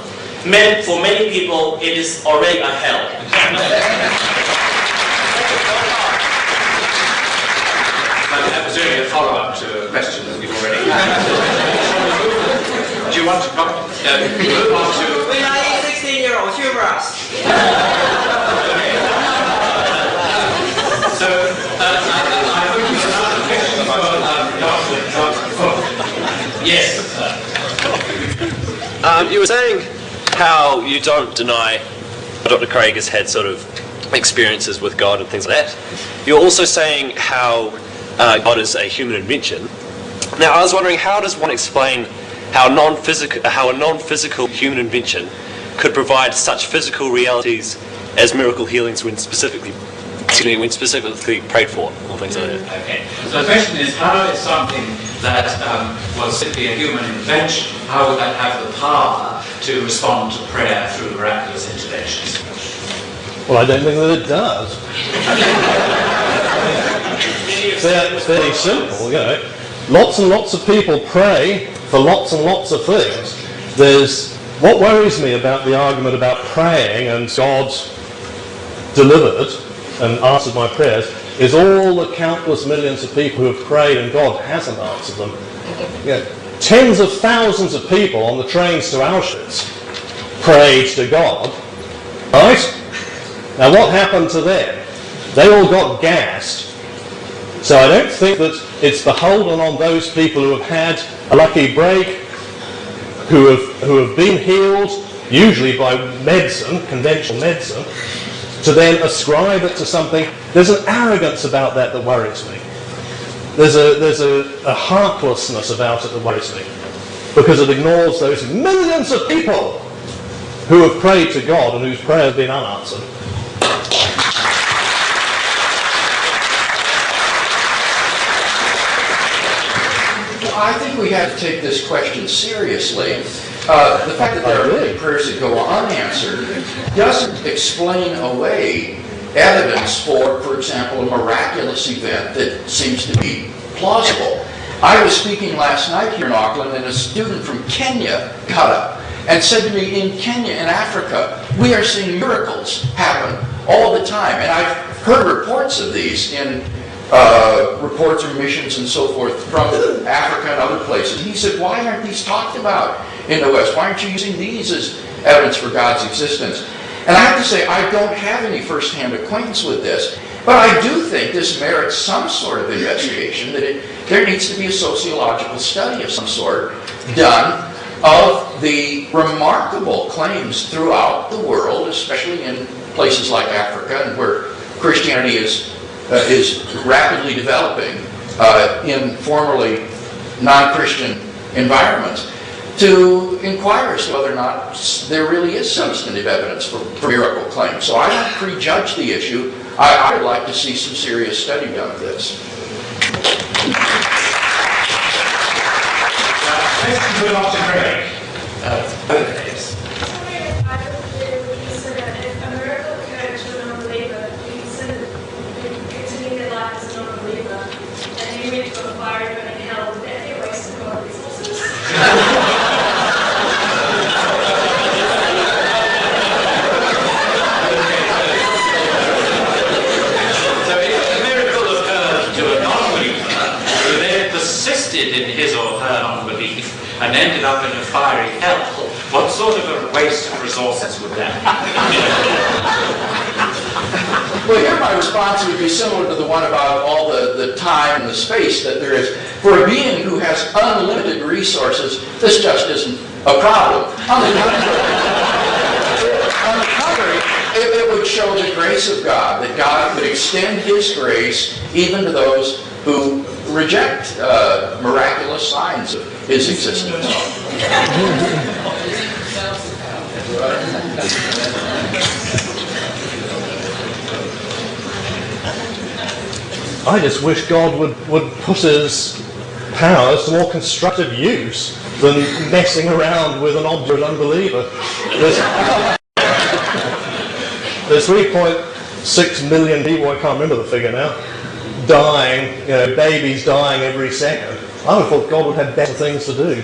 for many people it is already a hell. That was really a follow-up to a question that we've already had. Do you want to move on to... We are 16-year-old humorous. So, I hope you have another question. Yes. You were saying how you don't deny Dr. Craig has had sort of experiences with God and things like that. You're also saying how God is a human invention. Now, I was wondering, how does one explain how a non-physical human invention could provide such physical realities as miracle healings when specifically prayed for, or things like that? Okay. So the question is, how is something that was simply a human invention, how would that have the power to respond to prayer through miraculous interventions? Well, I don't think that it does. It's fairly simple, you know. Lots and lots of people pray for lots and lots of things. What worries me about the argument about praying and God delivered and answered my prayers is all the countless millions of people who have prayed and God hasn't answered them. You know, tens of thousands of people on the trains to Auschwitz prayed to God, right? Now what happened to them? They all got gassed. So I don't think that it's beholden on those people who have had a lucky break, who have been healed, usually by medicine, conventional medicine, to then ascribe it to something. There's an arrogance about that worries me. There's a heartlessness about it that worries me, because it ignores those millions of people who have prayed to God and whose prayer has been unanswered. I think we have to take this question seriously. The fact that there are many prayers that go unanswered doesn't explain away evidence for example, a miraculous event that seems to be plausible. I was speaking last night here in Auckland, and a student from Kenya got up and said to me, in Kenya and Africa, we are seeing miracles happen all the time. And I've heard reports of these in reports or missions and so forth from Africa and other places. He said, why aren't these talked about in the West? Why aren't you using these as evidence for God's existence? And I have to say, I don't have any first-hand acquaintance with this, but I do think this merits some sort of investigation, that there needs to be a sociological study of some sort done of the remarkable claims throughout the world, especially in places like Africa, and where Christianity is rapidly developing in formerly non-Christian environments, to inquire as to whether or not there really is substantive evidence for miracle claims. So I don't prejudge the issue. I would like to see some serious study done of this. Let's move on to Craig. In his or her unbelief and ended up in a fiery hell, what sort of a waste of resources would that be? Well, here my response would be similar to the one about all the time and the space that there is. For a being who has unlimited resources, this just isn't a problem. On the contrary, it would show the grace of God, that God could extend His grace even to those who reject miraculous signs of His existence. I just wish God would put His powers to more constructive use than messing around with an obdurate unbeliever. There's 3.6 million people, I can't remember the figure now, dying, babies dying every second. I would have thought God would have better things to do.